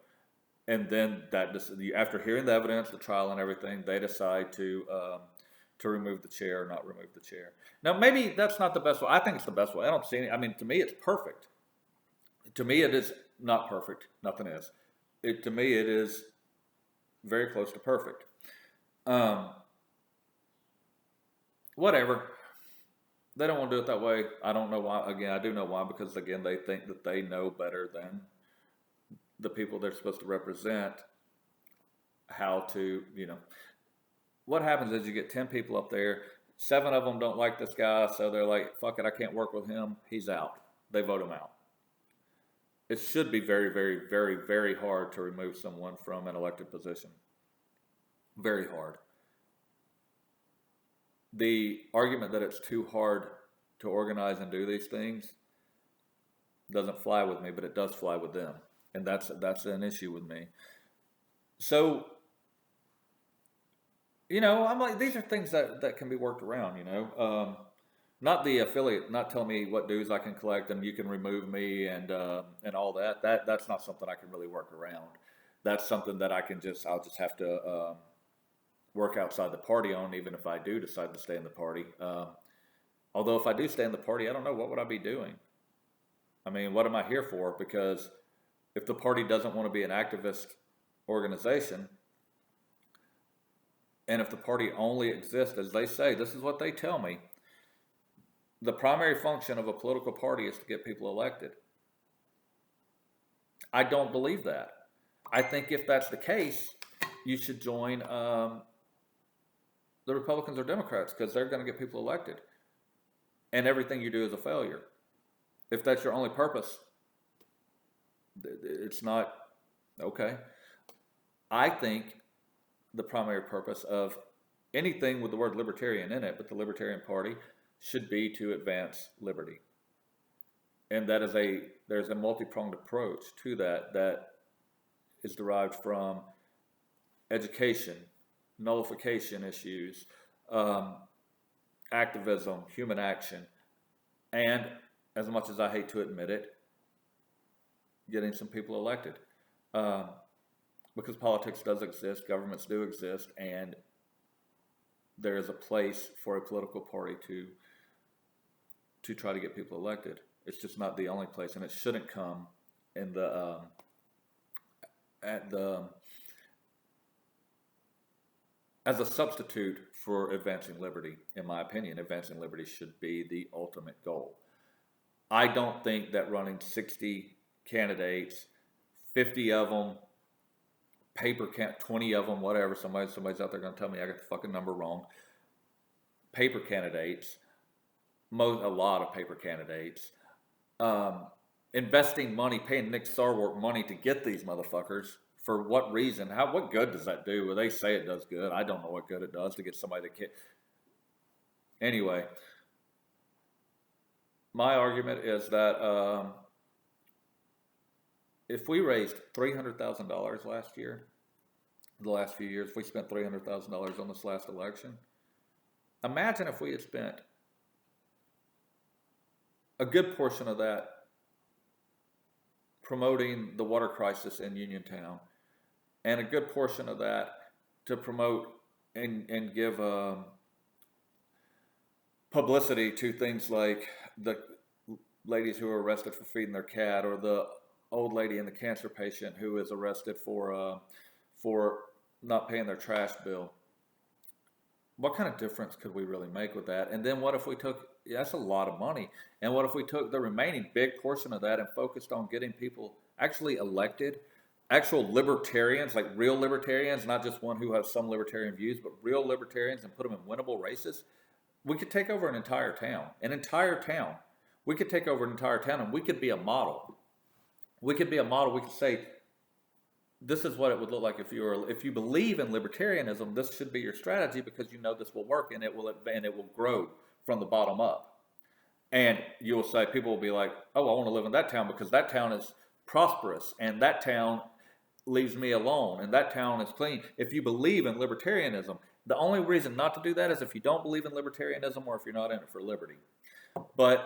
And then after hearing the evidence, the trial and everything, they decide to remove the chair or not remove the chair. Now, maybe that's not the best way. I think it's the best way. I don't see any. I mean, to me, it's perfect. To me, it is not perfect. Nothing is. To me, it is very close to perfect. Whatever. They don't want to do it that way. I don't know why. Again, I do know why, because, again, they think that they know better than the people they're supposed to represent how to, you know. What happens is you get 10 people up there, 7 of them don't like this guy, so they're like, fuck it, I can't work with him, he's out. They vote him out. It should be very, very, very, very hard to remove someone from an elected position. Very hard. The argument that it's too hard to organize and do these things doesn't fly with me, but it does fly with them. And that's an issue with me. So, you know, I'm like, these are things that can be worked around, you know. Not the affiliate, not telling me what dues I can collect and you can remove me and all that. That's not something I can really work around. That's something that I'll just have to work outside the party on, even if I do decide to stay in the party. Although if I do stay in the party, I don't know, what would I be doing? I mean, what am I here for? Because if the party doesn't want to be an activist organization, and if the party only exists, as they say, this is what they tell me, the primary function of a political party is to get people elected. I don't believe that. I think if that's the case, you should join the Republicans or Democrats, because they're going to get people elected. And everything you do is a failure. If that's your only purpose, it's not okay. I think the primary purpose of anything with the word libertarian in it, but the Libertarian Party, should be to advance liberty. And there's a multi-pronged approach to that is derived from education, nullification issues, activism, human action, and, as much as I hate to admit it, getting some people elected. Because politics does exist, governments do exist, and there is a place for a political party to try to get people elected. It's just not the only place, and it shouldn't come in as a substitute for advancing liberty. In my opinion, advancing liberty should be the ultimate goal. I don't think that running 60 candidates, 50 of them, 20 of them, whatever, somebody's out there going to tell me I got the fucking number wrong, paper candidates, a lot of paper candidates, investing money, paying Nick Sarwark money to get these motherfuckers. For what reason? What good does that do? Well, they say it does good. I don't know what good it does to get somebody that can't. Anyway, my argument is that if we raised $300,000 last year, the last few years, if we spent $300,000 on this last election, imagine if we had spent a good portion of that promoting the water crisis in Uniontown, and a good portion of that to promote and give publicity to things like the ladies who were arrested for feeding their cat, or the old lady and the cancer patient who is arrested for not paying their trash bill. What kind of difference could we really make with that? And then what if we took, that's a lot of money, and what if we took the remaining big portion of that and focused on getting people actually elected, actual libertarians, like real libertarians, not just one who has some libertarian views, but real libertarians, and put them in winnable races? We could take over an entire town. We could take over an entire town, and we could be a model. We could say, this is what it would look like if you believe in libertarianism. This should be your strategy, because you know this will work, and it will grow from the bottom up. And you will say, people will be like, oh, I want to live in that town because that town is prosperous, and that town leaves me alone, and that town is clean. If you believe in libertarianism, the only reason not to do that is if you don't believe in libertarianism, or if you're not in it for liberty. But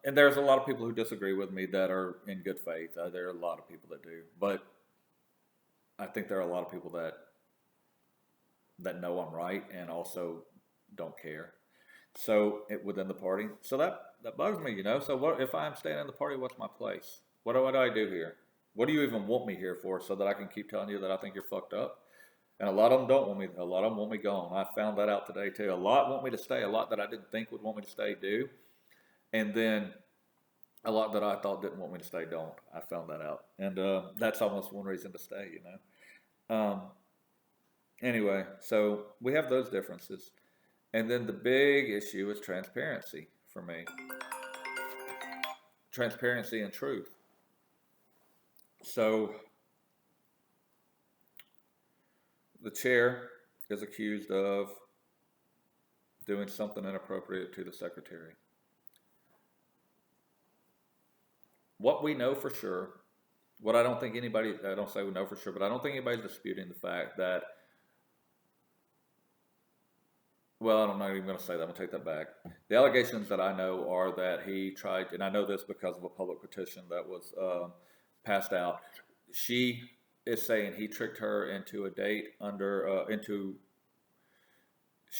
and there's a lot of people who disagree with me that are in good faith. There are a lot of people that do, but I think there are a lot of people that know I'm right and also don't care. So within the party, so that bugs me, So what if I'm staying in the party? What's my place? What do I do here? What do you even want me here for? So that I can keep telling you that I think you're fucked up? And a lot of them don't want me. A lot of them want me gone. I found that out today too. A lot want me to stay. A lot that I didn't think would want me to stay do, and then a lot that I thought didn't want me to stay don't. I found that out, and that's almost one reason to stay. Anyway, so we have those differences, and then the big issue is transparency for me. Transparency and truth. So the chair is accused of doing something inappropriate to the secretary. What we know for sure, what I don't think anybody, I don't say we know for sure, but I don't think anybody's disputing the fact that, well, I'm not even going to say that. I'm going to take that back. The allegations that I know are that he tried, and I know this because of a public petition that was passed out. She is saying he tricked her into a date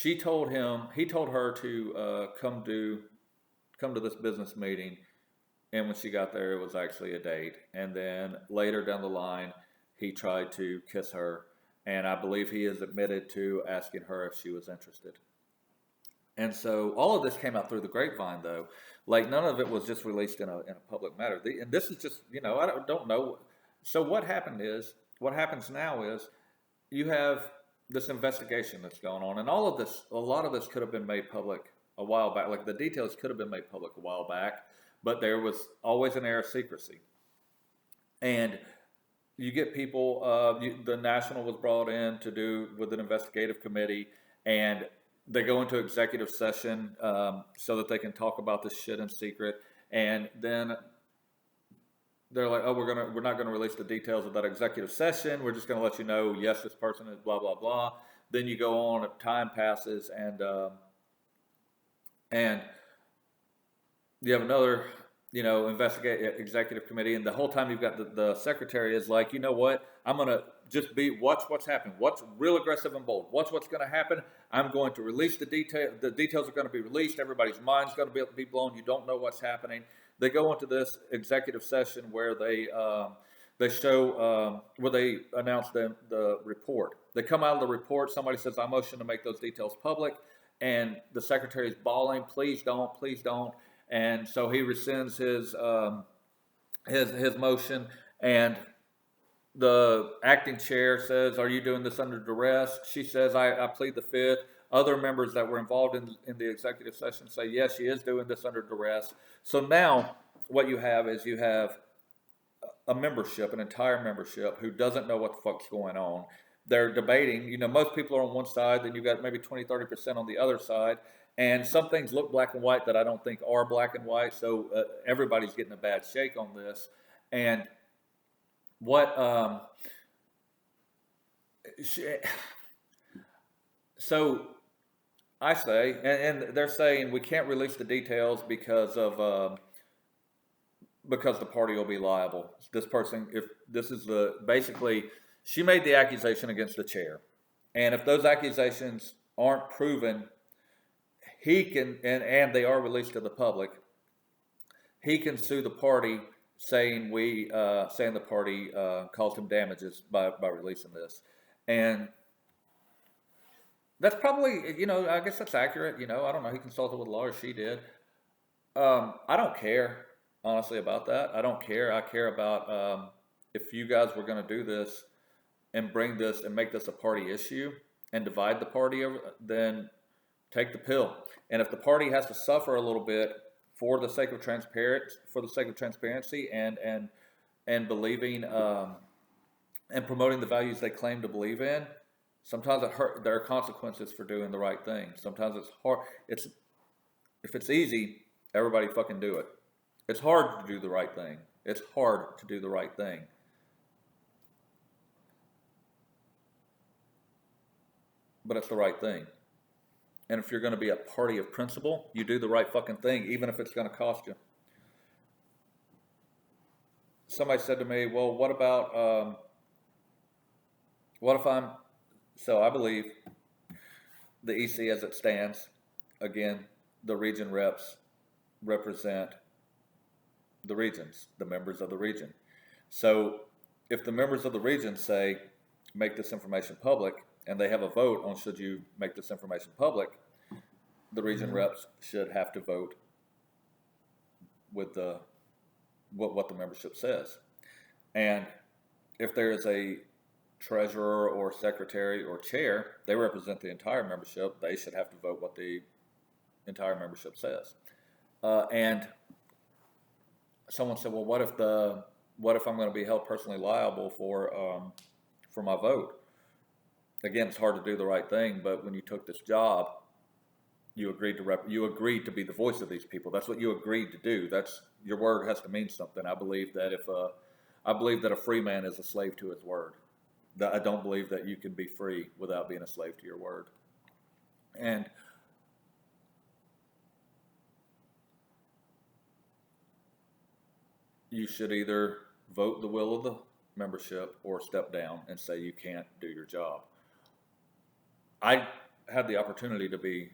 he told her to come to this business meeting, and when she got there, it was actually a date. And then later down the line, he tried to kiss her, and I believe he has admitted to asking her if she was interested. And so all of this came out through the grapevine, though. Like, none of it was just released in a public matter. And this is just, I don't know. So what happens now is you have this investigation that's going on, and a lot of this could have been made public a while back. Like, the details could have been made public a while back, but there was always an air of secrecy. And you get people, the National was brought in to do with an investigative committee, and they go into executive session so that they can talk about this shit in secret. And then they're like, oh, we're not gonna release the details of that executive session. We're just gonna let you know, yes, this person is blah blah blah. Then you go on, time passes, and you have another, executive committee, and the whole time you've got the secretary is like, you know what? I'm gonna just watch what's happening. What's real aggressive and bold. Watch what's gonna happen. I'm going to release the detail. The details are going to be released. Everybody's mind's going to be blown. You don't know what's happening. They go into this executive session where they show where they announce the report. They come out of the report. Somebody says, I motion to make those details public, and the secretary is bawling, please don't, please don't. And so he rescinds his motion, and the acting chair says, are you doing this under duress? She says, I plead the fifth. Other members that were involved in the executive session say, yes, she is doing this under duress. So now what you have is you have a membership, an entire membership, who doesn't know what the fuck's going on. They're debating. Most people are on one side, then you've got maybe 20, 30% on the other side. And some things look black and white that I don't think are black and white. So everybody's getting a bad shake on this. And so I say, and they're saying we can't release the details because the party will be liable. This person, if this is basically, she made the accusation against the chair, and if those accusations aren't proven, he can, and they are released to the public, he can sue the party saying saying the party caused him damages by releasing this, and that's probably, I guess that's accurate. I don't know. He consulted with lawyers. She did. I don't care, honestly, about that. I don't care. I care about if you guys were going to do this and bring this and make this a party issue and divide the party, then take the pill. And if the party has to suffer a little bit for the sake of transparency and believing and promoting the values they claim to believe in, sometimes there are consequences for doing the right thing. Sometimes it's hard. If it's easy, everybody fucking do it. It's hard to do the right thing. It's hard to do the right thing. But it's the right thing. And if you're going to be a party of principle, you do the right fucking thing, even if it's going to cost you. Somebody said to me, well, what if so I believe the EC as it stands, again, the region reps represent the regions, the members of the region. So if the members of the region say, make this information public, and they have a vote on should you make this information public, the region reps should have to vote with what the membership says. And if there is a treasurer or secretary or chair, they represent the entire membership, they should have to vote what the entire membership says. And someone said, well, what if I'm going to be held personally liable for my vote? Again, it's hard to do the right thing, but when you took this job, you agreed to be the voice of these people. That's what you agreed to do. Your word has to mean something. I believe that a free man is a slave to his word. I don't believe that you can be free without being a slave to your word. And you should either vote the will of the membership or step down and say you can't do your job. I had the opportunity to be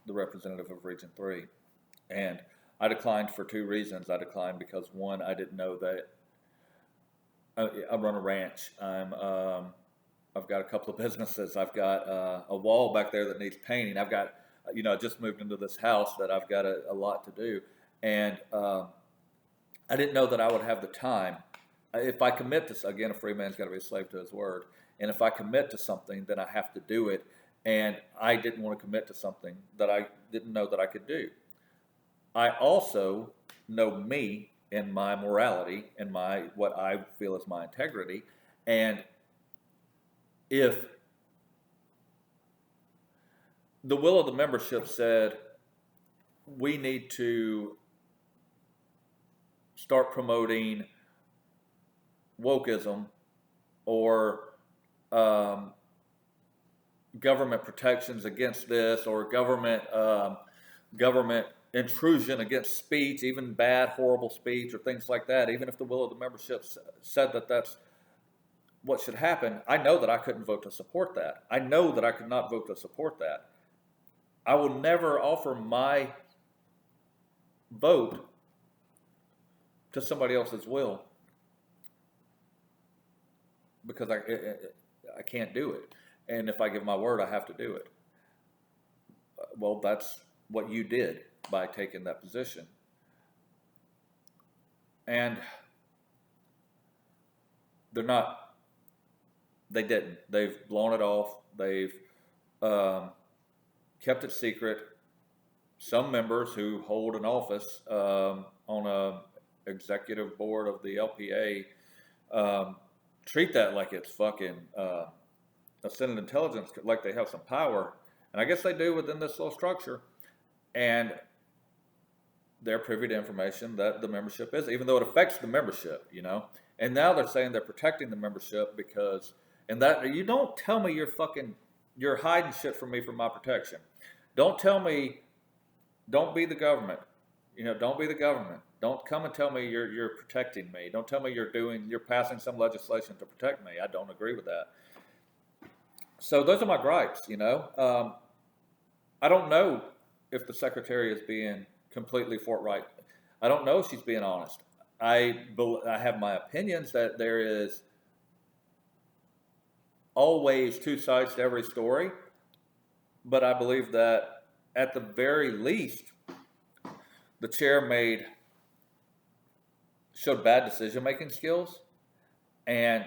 the representative of Region 3, and I declined for two reasons. I declined because, one, I didn't know that I run a ranch. I've got a couple of businesses. I've got a wall back there that needs painting. I've got, I just moved into this house that I've got a lot to do, and I didn't know that I would have the time. If I commit to, again, a free man's got to be a slave to his word. And if I commit to something, then I have to do it. And I didn't want to commit to something that I didn't know that I could do. I also know me and my morality and what I feel is my integrity. And if the will of the membership said we need to start promoting wokeism or government protections against this, or government intrusion against speech, even bad, horrible speech, or things like that, even if the will of the membership said that that's what should happen, I know that I couldn't vote to support that. I know that I could not vote to support that. I will never offer my vote to somebody else's will, because I can't do it. And if I give my word, I have to do it. Well, that's what you did by taking that position. And they didn't. They've blown it off. They've kept it secret. Some members who hold an office on a executive board of the LPA treat that like it's fucking a Senate intelligence, like they have some power, and I guess they do within this little structure, and they're privy to information that the membership is, even though it affects the membership, and now they're saying they're protecting the membership because, and that, you don't tell me you're hiding shit from me for my protection. Don't tell me, don't be the government, don't be the government. Don't come and tell me you're protecting me. Don't tell me you're passing some legislation to protect me. I don't agree with that. So those are my gripes, I don't know if the secretary is being completely forthright. I don't know if she's being honest. I have my opinions that there is always two sides to every story, but I believe that at the very least, the chair showed bad decision-making skills, and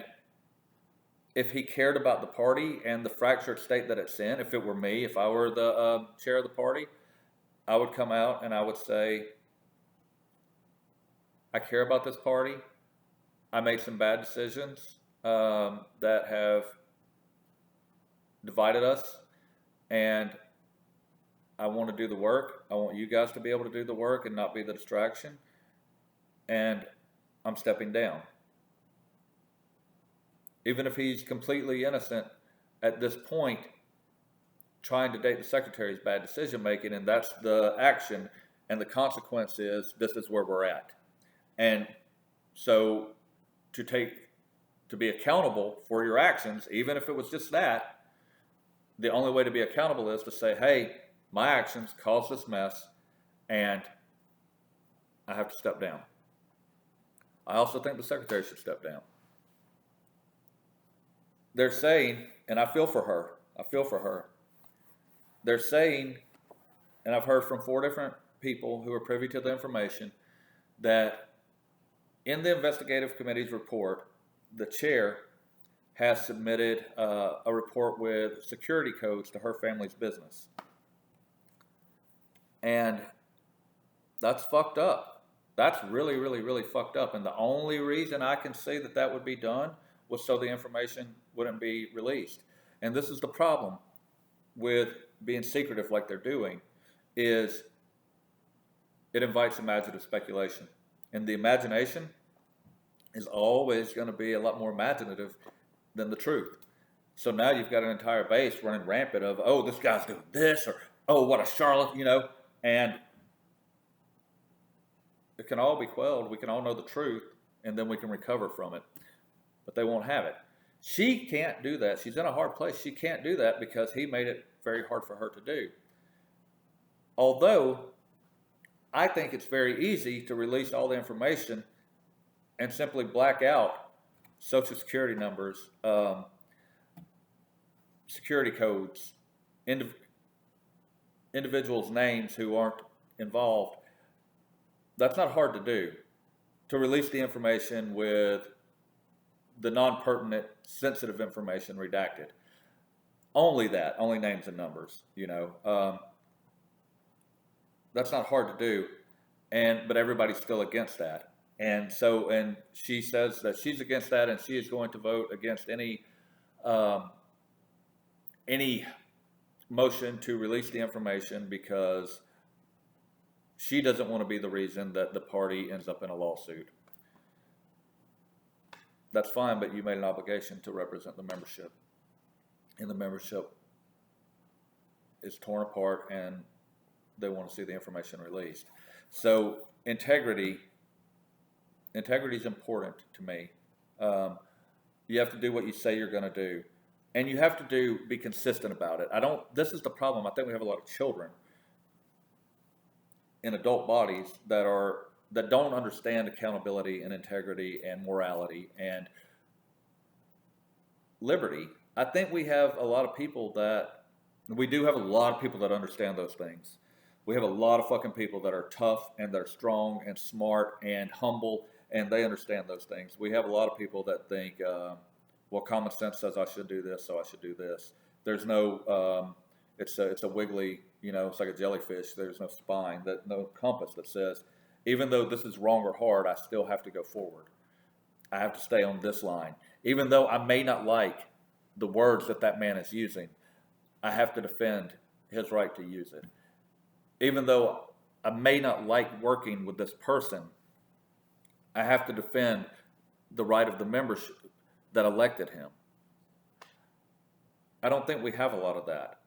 if he cared about the party and the fractured state that it's in, if it were me, if I were the chair of the party, I would come out and I would say, I care about this party. I made some bad decisions that have divided us, and I want to do the work. I want you guys to be able to do the work and not be the distraction, and I'm stepping down. Even if he's completely innocent at this point, trying to date the secretary is bad decision making, and that's the action, and the consequence is this is where we're at. And so to be accountable for your actions, even if it was just that, the only way to be accountable is to say, hey, my actions caused this mess, and I have to step down. I also think the secretary should step down. They're saying, and I feel for her, they're saying, and I've heard from 4 different people who are privy to the information, that in the investigative committee's report, the chair has submitted a report with security codes to her family's business. And that's fucked up. That's really, really, really fucked up. And the only reason I can see that that would be done was so the information wouldn't be released. And this is the problem with being secretive like they're doing, is it invites imaginative speculation. And the imagination is always going to be a lot more imaginative than the truth. So now you've got an entire base running rampant of, oh, this guy's doing this, or, oh, what a charlatan, and it can all be quelled. We can all know the truth, and then we can recover from it. But they won't have it. She can't do that. She's in a hard place. She can't do that because he made it very hard for her to do. Although, I think it's very easy to release all the information and simply black out Social Security numbers, security codes, individuals' names who aren't involved. That's not hard to do. To release the information with the non-pertinent, sensitive information redacted. Only that, only names and numbers, that's not hard to do, but everybody's still against that. And she says that she's against that, and she is going to vote against any motion to release the information because she doesn't want to be the reason that the party ends up in a lawsuit. That's fine, but you made an obligation to represent the membership. And the membership is torn apart, and they want to see the information released. So integrity is important to me. You have to do what you say you're going to do. And you have to be consistent about it. This is the problem. I think we have a lot of children in adult bodies that don't understand accountability and integrity and morality and liberty. I think we have a lot of people that understand those things. We have a lot of fucking people that are tough and they're strong and smart and humble, and they understand those things. We have a lot of people that think, well, common sense says I should do this, so I should do this. There's no, it's a wiggly, it's like a jellyfish. There's no spine, no compass that says, even though this is wrong or hard, I still have to go forward. I have to stay on this line. Even though I may not like the words that man is using, I have to defend his right to use it. Even though I may not like working with this person, I have to defend the right of the membership that elected him. I don't think we have a lot of that.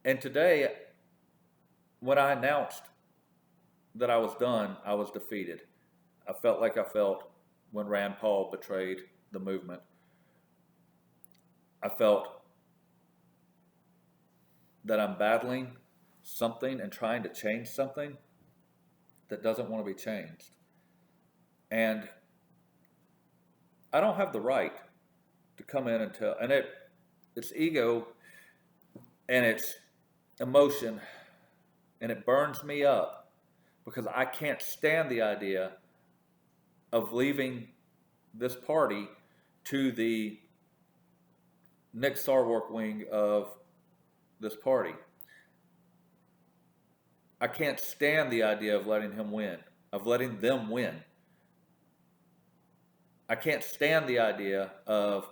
And today, when I announced that I was done, I was defeated. I felt like I felt when Rand Paul betrayed the movement. I felt that I'm battling something and trying to change something that doesn't want to be changed. And I don't have the right to come in and tell, and it's ego and it's emotion, and it burns me up because I can't stand the idea of leaving this party to the Nick Sarwark wing of this party. I can't stand the idea of letting him win, of letting them win. I can't stand the idea of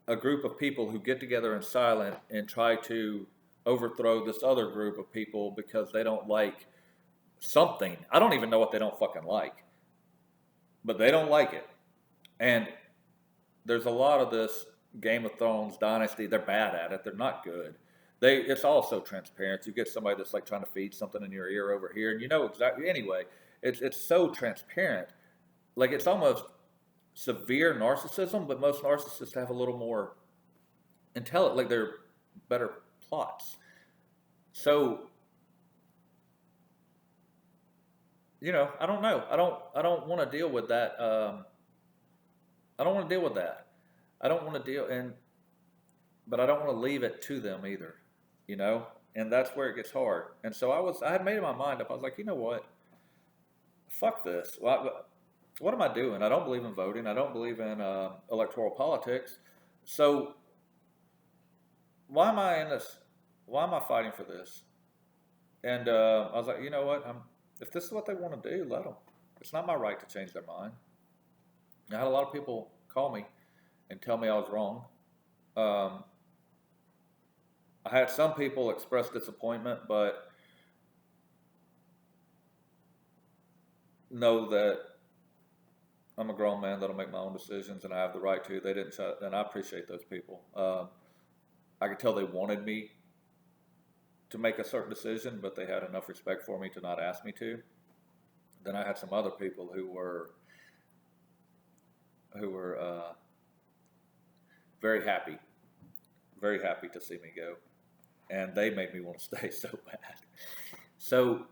a group of people who get together in silence and try to overthrow this other group of people because they don't like something. I don't even know what they don't fucking like, but they don't like it. And there's a lot of this Game of Thrones dynasty. They're bad at it. They're not good. It's all so transparent. You get somebody that's like trying to feed something in your ear over here, and you know exactly. Anyway, it's so transparent. Like, it's almost severe narcissism, but most narcissists have a little more intelligent, like they're better plots. So, I don't know. I don't want to deal with that. I don't want to deal with that. I don't want to but I don't want to leave it to them either, and that's where it gets hard. And so I had made my mind up. I was like, you know what? Fuck this. What am I doing? I don't believe in voting. I don't believe in electoral politics. So why am I in this? Why am I fighting for this? And I was like, you know what? If this is what they want to do, let them. It's not my right to change their mind. I had a lot of people call me and tell me I was wrong. I had some people express disappointment, but know that I'm a grown man that'll make my own decisions, and I have the right to. They didn't, and I appreciate those people. I could tell they wanted me to make a certain decision, but they had enough respect for me to not ask me to. Then I had some other people who were very happy to see me go, and they made me want to stay so bad. So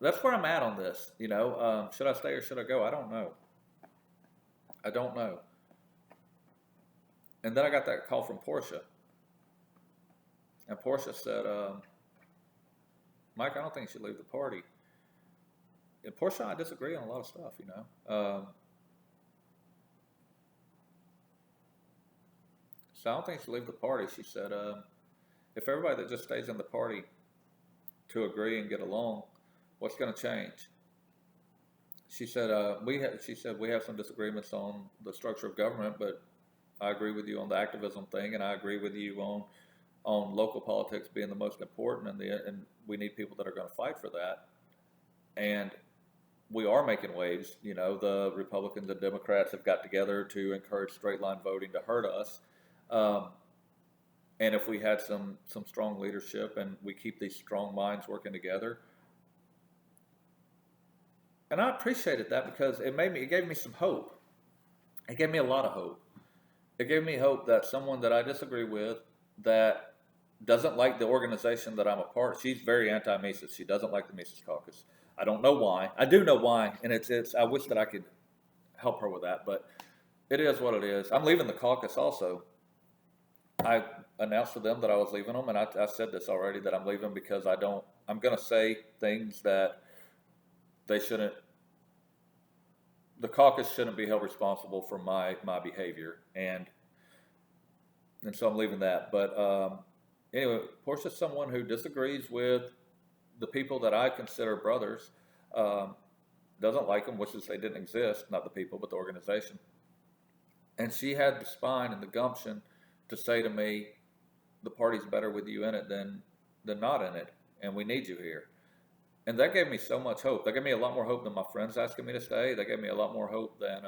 that's where I'm at on this. Should I stay or should I go? I don't know. And then I got that call from Portia, and Portia said, Mike, I don't think you should leave the party. And Portia and I disagree on a lot of stuff, So I don't think she should leave the party. She said, if everybody that just stays in the party to agree and get along, what's going to change? She said, we have some disagreements on the structure of government, but I agree with you on the activism thing, and I agree with you on local politics being the most important, and we need people that are going to fight for that. And we are making waves. The Republicans and Democrats have got together to encourage straight line voting to hurt us. And if we had some strong leadership and we keep these strong minds working together, and I appreciated that because it gave me some hope. It gave me a lot of hope. It gave me hope that someone that I disagree with, that doesn't like the organization that I'm a part of. She's very anti-Mises. She doesn't like the Mises Caucus. I don't know why. I do know why, and it's. I wish that I could help her with that, but it is what it is. I'm leaving the caucus also. I announced to them that I was leaving them, and I said this already, that I'm leaving because I'm going to say things that they shouldn't. The caucus shouldn't be held responsible for my behavior, and so I'm leaving that. But anyway, Portia's someone who disagrees with the people that I consider brothers, doesn't like them, wishes they didn't exist, not the people, but the organization. And she had the spine and the gumption to say to me, the party's better with you in it than not in it, and we need you here. And that gave me so much hope. That gave me a lot more hope than my friends asking me to stay. That gave me a lot more hope than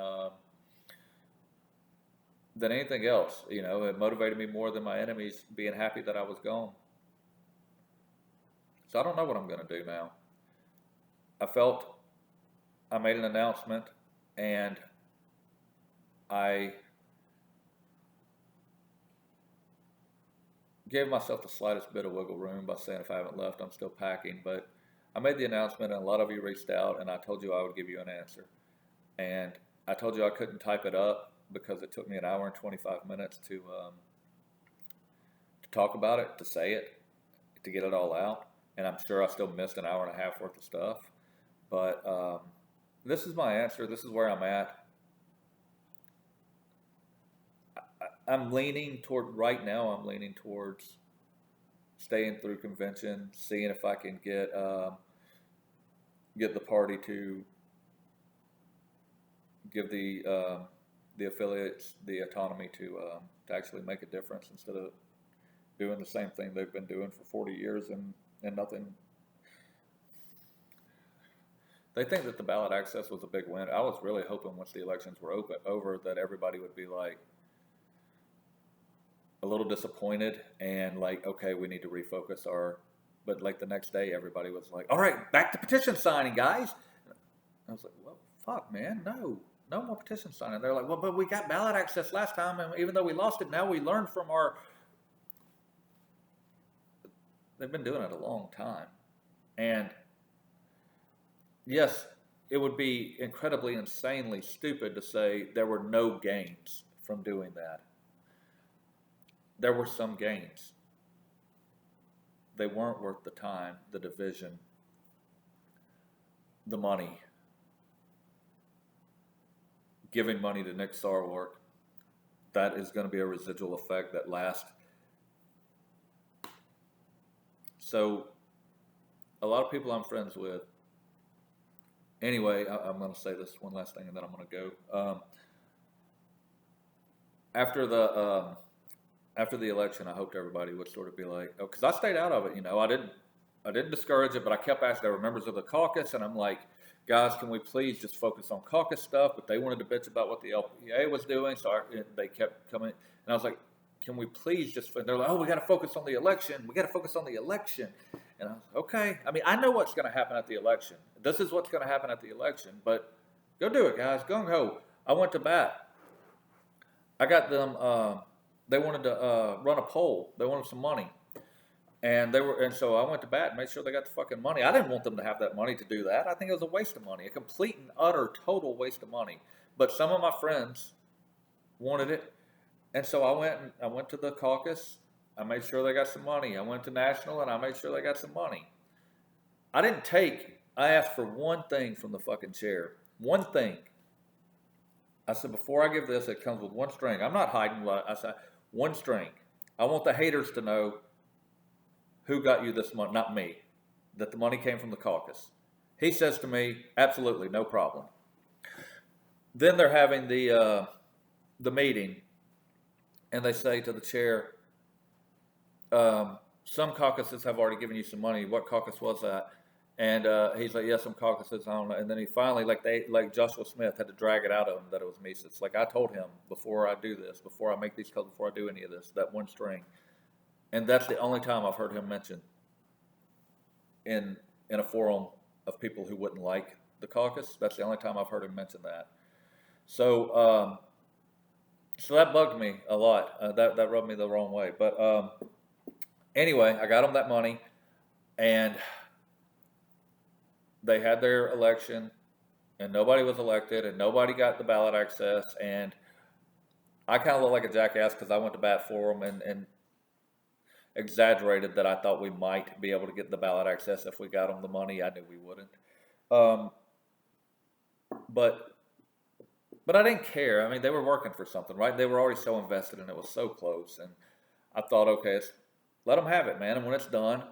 anything else. It motivated me more than my enemies being happy that I was gone. So I don't know what I'm going to do now. I made an announcement, and I gave myself the slightest bit of wiggle room by saying if I haven't left, I'm still packing. But I made the announcement, and a lot of you reached out, and I told you I would give you an answer. And I told you I couldn't type it up because it took me an hour and 25 minutes to talk about it, to say it, to get it all out. And I'm sure I still missed an hour and a half worth of stuff. But this is my answer. This is where I'm at. I'm leaning toward, right now, I'm leaning towards staying through convention, seeing if I can get the party to give the affiliates the autonomy to actually make a difference instead of doing the same thing they've been doing for 40 years and nothing. They think that the ballot access was a big win. I was really hoping once the elections were over that everybody would be like a little disappointed and like, okay, we need to refocus but like the next day everybody was like, all right, back to petition signing, guys. I was like, well, fuck, man, no more petition signing. They're like, well, but we got ballot access last time, and even though we lost it, now we learned from they've been doing it a long time. And yes, it would be incredibly, insanely stupid to say there were no gains from doing that. There were some gains. They weren't worth the time, the division, the money, giving money to Nick Sarwark. That is going to be a residual effect that lasts. So a lot of people I'm friends with. Anyway, I'm going to say this one last thing and then I'm going to go. After the election, I hoped everybody would sort of be like, oh, because I stayed out of it, I didn't discourage it, but I kept asking. There were members of the caucus, and I'm like, guys, can we please just focus on caucus stuff? But they wanted to bitch about what the LPA was doing, so they kept coming. And I was like, can we please just? They're like, oh, we got to focus on the election. We got to focus on the election. And I was like, okay. I mean, I know what's going to happen at the election. This is what's going to happen at the election. But go do it, guys. Gung ho. I went to bat. I got them. They wanted to run a poll. They wanted some money, and so I went to bat and made sure they got the fucking money. I didn't want them to have that money to do that. I think it was a waste of money, a complete and utter, total waste of money. But some of my friends wanted it, and so I went to the caucus. I made sure they got some money. I went to national, and I made sure they got some money. I asked for one thing from the fucking chair. One thing. I said, before I give this, it comes with one string. I'm not hiding what I said. One string. I want the haters to know who got you this money, not me, that the money came from the caucus. He says to me, absolutely, no problem. Then they're having the meeting, and they say to the chair, some caucuses have already given you some money. What caucus was that? And he's like, yeah, some caucuses, I don't know. And then he finally, like Joshua Smith, had to drag it out of him that it was Mises. Like I told him before I do this, before I make these calls, before I do any of this, that one string. And that's the only time I've heard him mention in a forum of people who wouldn't like the caucus. That's the only time I've heard him mention that. So so that bugged me a lot. That rubbed me the wrong way. But anyway, I got them that money, and they had their election, and nobody was elected, and nobody got the ballot access, and I kind of look like a jackass because I went to bat for them and exaggerated that I thought we might be able to get the ballot access if we got them the money. I knew we wouldn't. But I didn't care. I mean, they were working for something, right? They were already so invested, and it was so close, and I thought, okay, let them have it, man, and when it's done,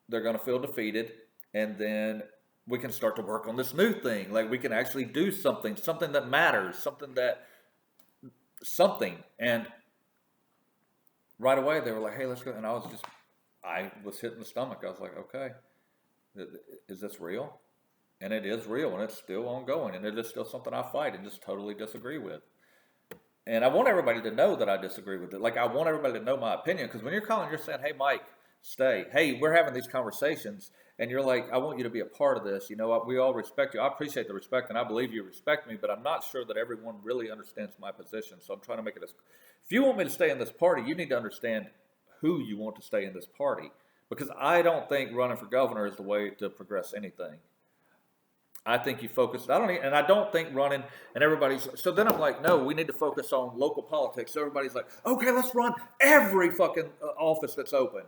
they're going to feel defeated. And then we can start to work on this new thing. Like we can actually do something that matters, something. And right away they were like, hey, let's go. And I was hitting the stomach. I was like, okay, is this real? And it is real, and it's still ongoing. And it is still something I fight and just totally disagree with. And I want everybody to know that I disagree with it. Like I want everybody to know my opinion. Because when you're calling, you're saying, hey, Mike, stay. Hey, we're having these conversations. And you're like, I want you to be a part of this. We all respect you. I appreciate the respect, and I believe you respect me, but I'm not sure that everyone really understands my position. So I'm trying to make it if you want me to stay in this party, you need to understand who you want to stay in this party. Because I don't think running for governor is the way to progress anything. I think you focus, and I don't think running, and everybody's, so then I'm like, no, we need to focus on local politics. So everybody's like, okay, let's run every fucking office that's open.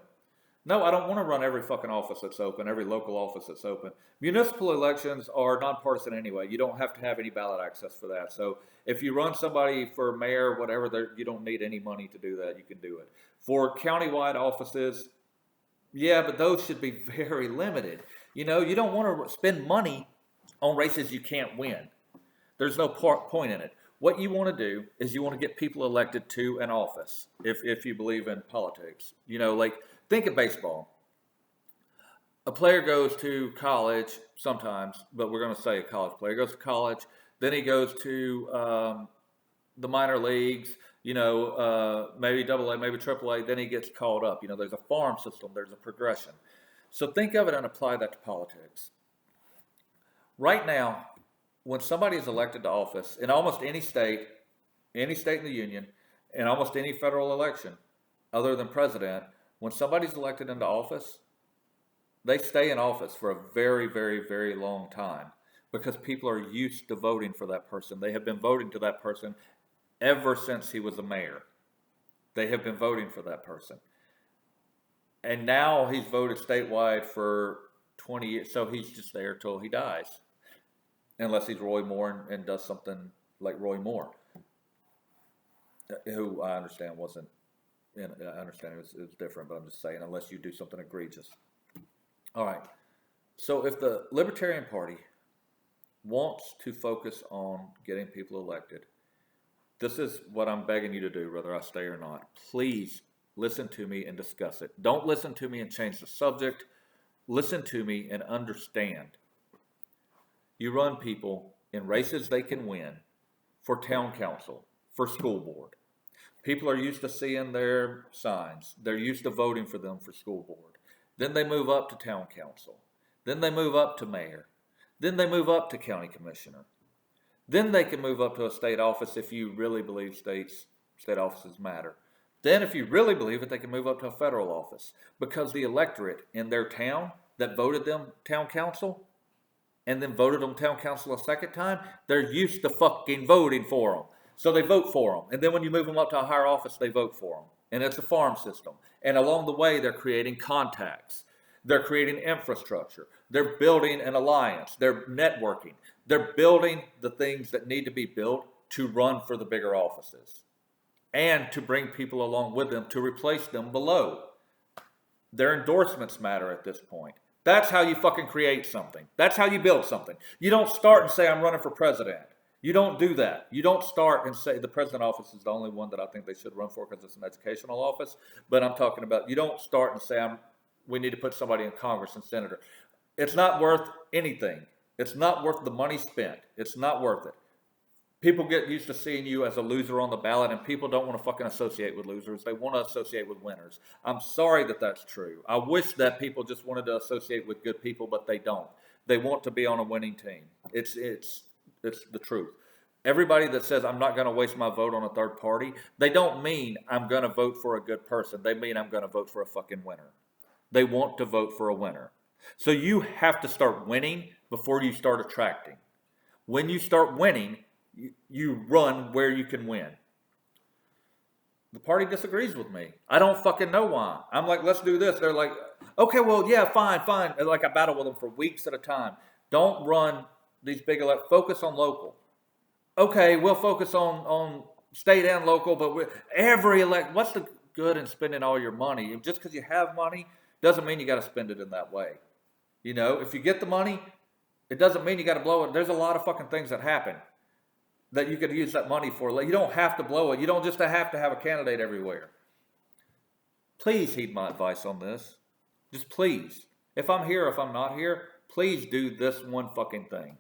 No, I don't want to run every fucking office that's open, every local office that's open. Municipal elections are nonpartisan anyway. You don't have to have any ballot access for that. So if you run somebody for mayor, whatever, you don't need any money to do that. You can do it. For countywide offices, yeah, but those should be very limited. You don't want to spend money on races you can't win. There's no point in it. What you want to do is you want to get people elected to an office if you believe in politics. Like think of baseball. A player goes to college sometimes, but we're going to say a college player goes to college. Then he goes to the minor leagues, maybe double A, maybe triple A. Then he gets called up. There's a farm system. There's a progression. So think of it and apply that to politics. Right now, when somebody is elected to office in almost any state in the union, in almost any federal election, other than president, when somebody's elected into office, they stay in office for a very, very, very long time because people are used to voting for that person. They have been voting to that person ever since he was a mayor. They have been voting for that person. And now he's voted statewide for 20 years, so he's just there till he dies. Unless he's Roy Moore and does something like Roy Moore, who I understand wasn't, I understand it was different, but I'm just saying, unless you do something egregious. All right, so if the Libertarian Party wants to focus on getting people elected, this is what I'm begging you to do, whether I stay or not. Please listen to me and discuss it. Don't listen to me and change the subject. Listen to me and understand. You run people in races they can win for town council, for school board. People are used to seeing their signs. They're used to voting for them for school board. Then they move up to town council. Then they move up to mayor. Then they move up to county commissioner. Then they can move up to a state office if you really believe state offices matter. Then if you really believe it, they can move up to a federal office because the electorate in their town that voted them town council and then voted on town council a second time, they're used to fucking voting for them. So they vote for them. And then when you move them up to a higher office, they vote for them. And it's a farm system. And along the way, they're creating contacts. They're creating infrastructure. They're building an alliance. They're networking. They're building the things that need to be built to run for the bigger offices and to bring people along with them to replace them below. Their endorsements matter at this point. That's how you fucking create something. That's how you build something. You don't start and say, I'm running for president. You don't do that. You don't start and say, the president office is the only one that I think they should run for because it's an educational office. But I'm talking about, you don't start and say, we need to put somebody in Congress and senator. It's not worth anything. It's not worth the money spent. It's not worth it. People get used to seeing you as a loser on the ballot, and people don't want to fucking associate with losers. They want to associate with winners. I'm sorry that that's true. I wish that people just wanted to associate with good people, but they don't. They want to be on a winning team. It's the truth. Everybody that says I'm not going to waste my vote on a third party, they don't mean I'm going to vote for a good person. They mean I'm going to vote for a fucking winner. They want to vote for a winner. So you have to start winning before you start attracting. When you start winning, you run where you can win. The party disagrees with me. I don't fucking know why. I'm like, let's do this. They're like, okay, well, yeah, fine. And like I battle with them for weeks at a time. Don't run these big focus on local. Okay, we'll focus on state and local, but what's the good in spending all your money? Just because you have money doesn't mean you got to spend it in that way. If you get the money, it doesn't mean you got to blow it. There's a lot of fucking things that happen that you could use that money for. You don't have to blow it. You don't just have to have a candidate everywhere. Please heed my advice on this. Just please. If I'm here, if I'm not here, please do this one fucking thing.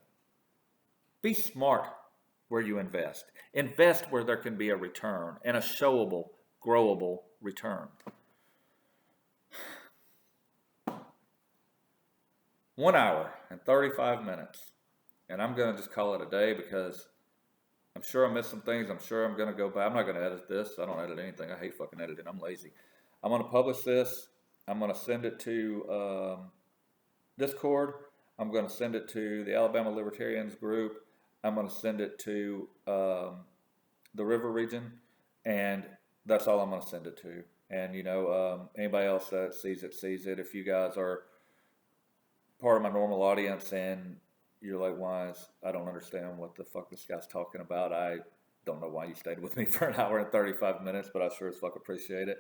Be smart where you invest. Invest where there can be a return and a showable, growable return. 1 hour and 35 minutes. And I'm going to just call it a day because I'm sure I missed some things. I'm sure I'm going to go back. I'm not going to edit this. I don't edit anything. I hate fucking editing. I'm lazy. I'm going to publish this. I'm going to send it to Discord. I'm going to send it to the Alabama Libertarians group. I'm going to send it to the River region, and that's all I'm going to send it to. And anybody else that sees it sees it. If you guys are part of my normal audience and you're like, Wise, I don't understand what the fuck this guy's talking about. I don't know why you stayed with me for an hour and 35 minutes, but I sure as fuck appreciate it.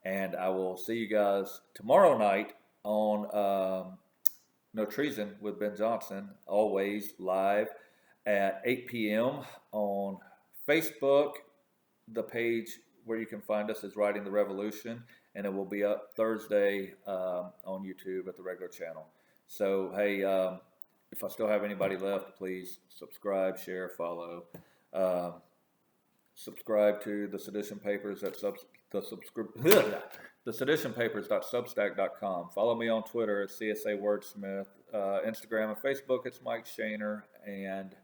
And I will see you guys tomorrow night on No Treason with Ben Johnson, always live at 8 p.m. on Facebook. The page where you can find us is Writing the Revolution, and it will be up Thursday on YouTube at the regular channel. So, hey, if I still have anybody left, please subscribe, share, follow. Subscribe to the Sedition Papers at the seditionpapers.substack.com. Follow me on Twitter at CSA Wordsmith. Instagram and Facebook, it's Mike Shaner. And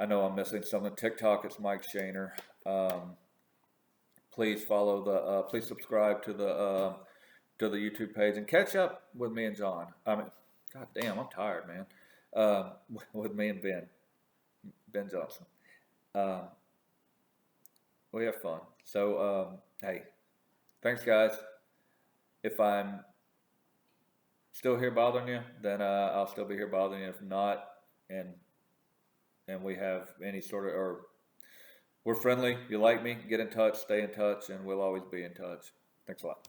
I know I'm missing something. TikTok, it's Mike Shaner. Please follow please subscribe to the YouTube page and catch up with me and John. I mean, god damn, I'm tired, man. With me and Ben Johnson. We have fun. So, hey, thanks, guys. If I'm still here bothering you, then I'll still be here bothering you. If not, and we have any sort of, or we're friendly, you like me, get in touch, stay in touch, and we'll always be in touch. Thanks a lot.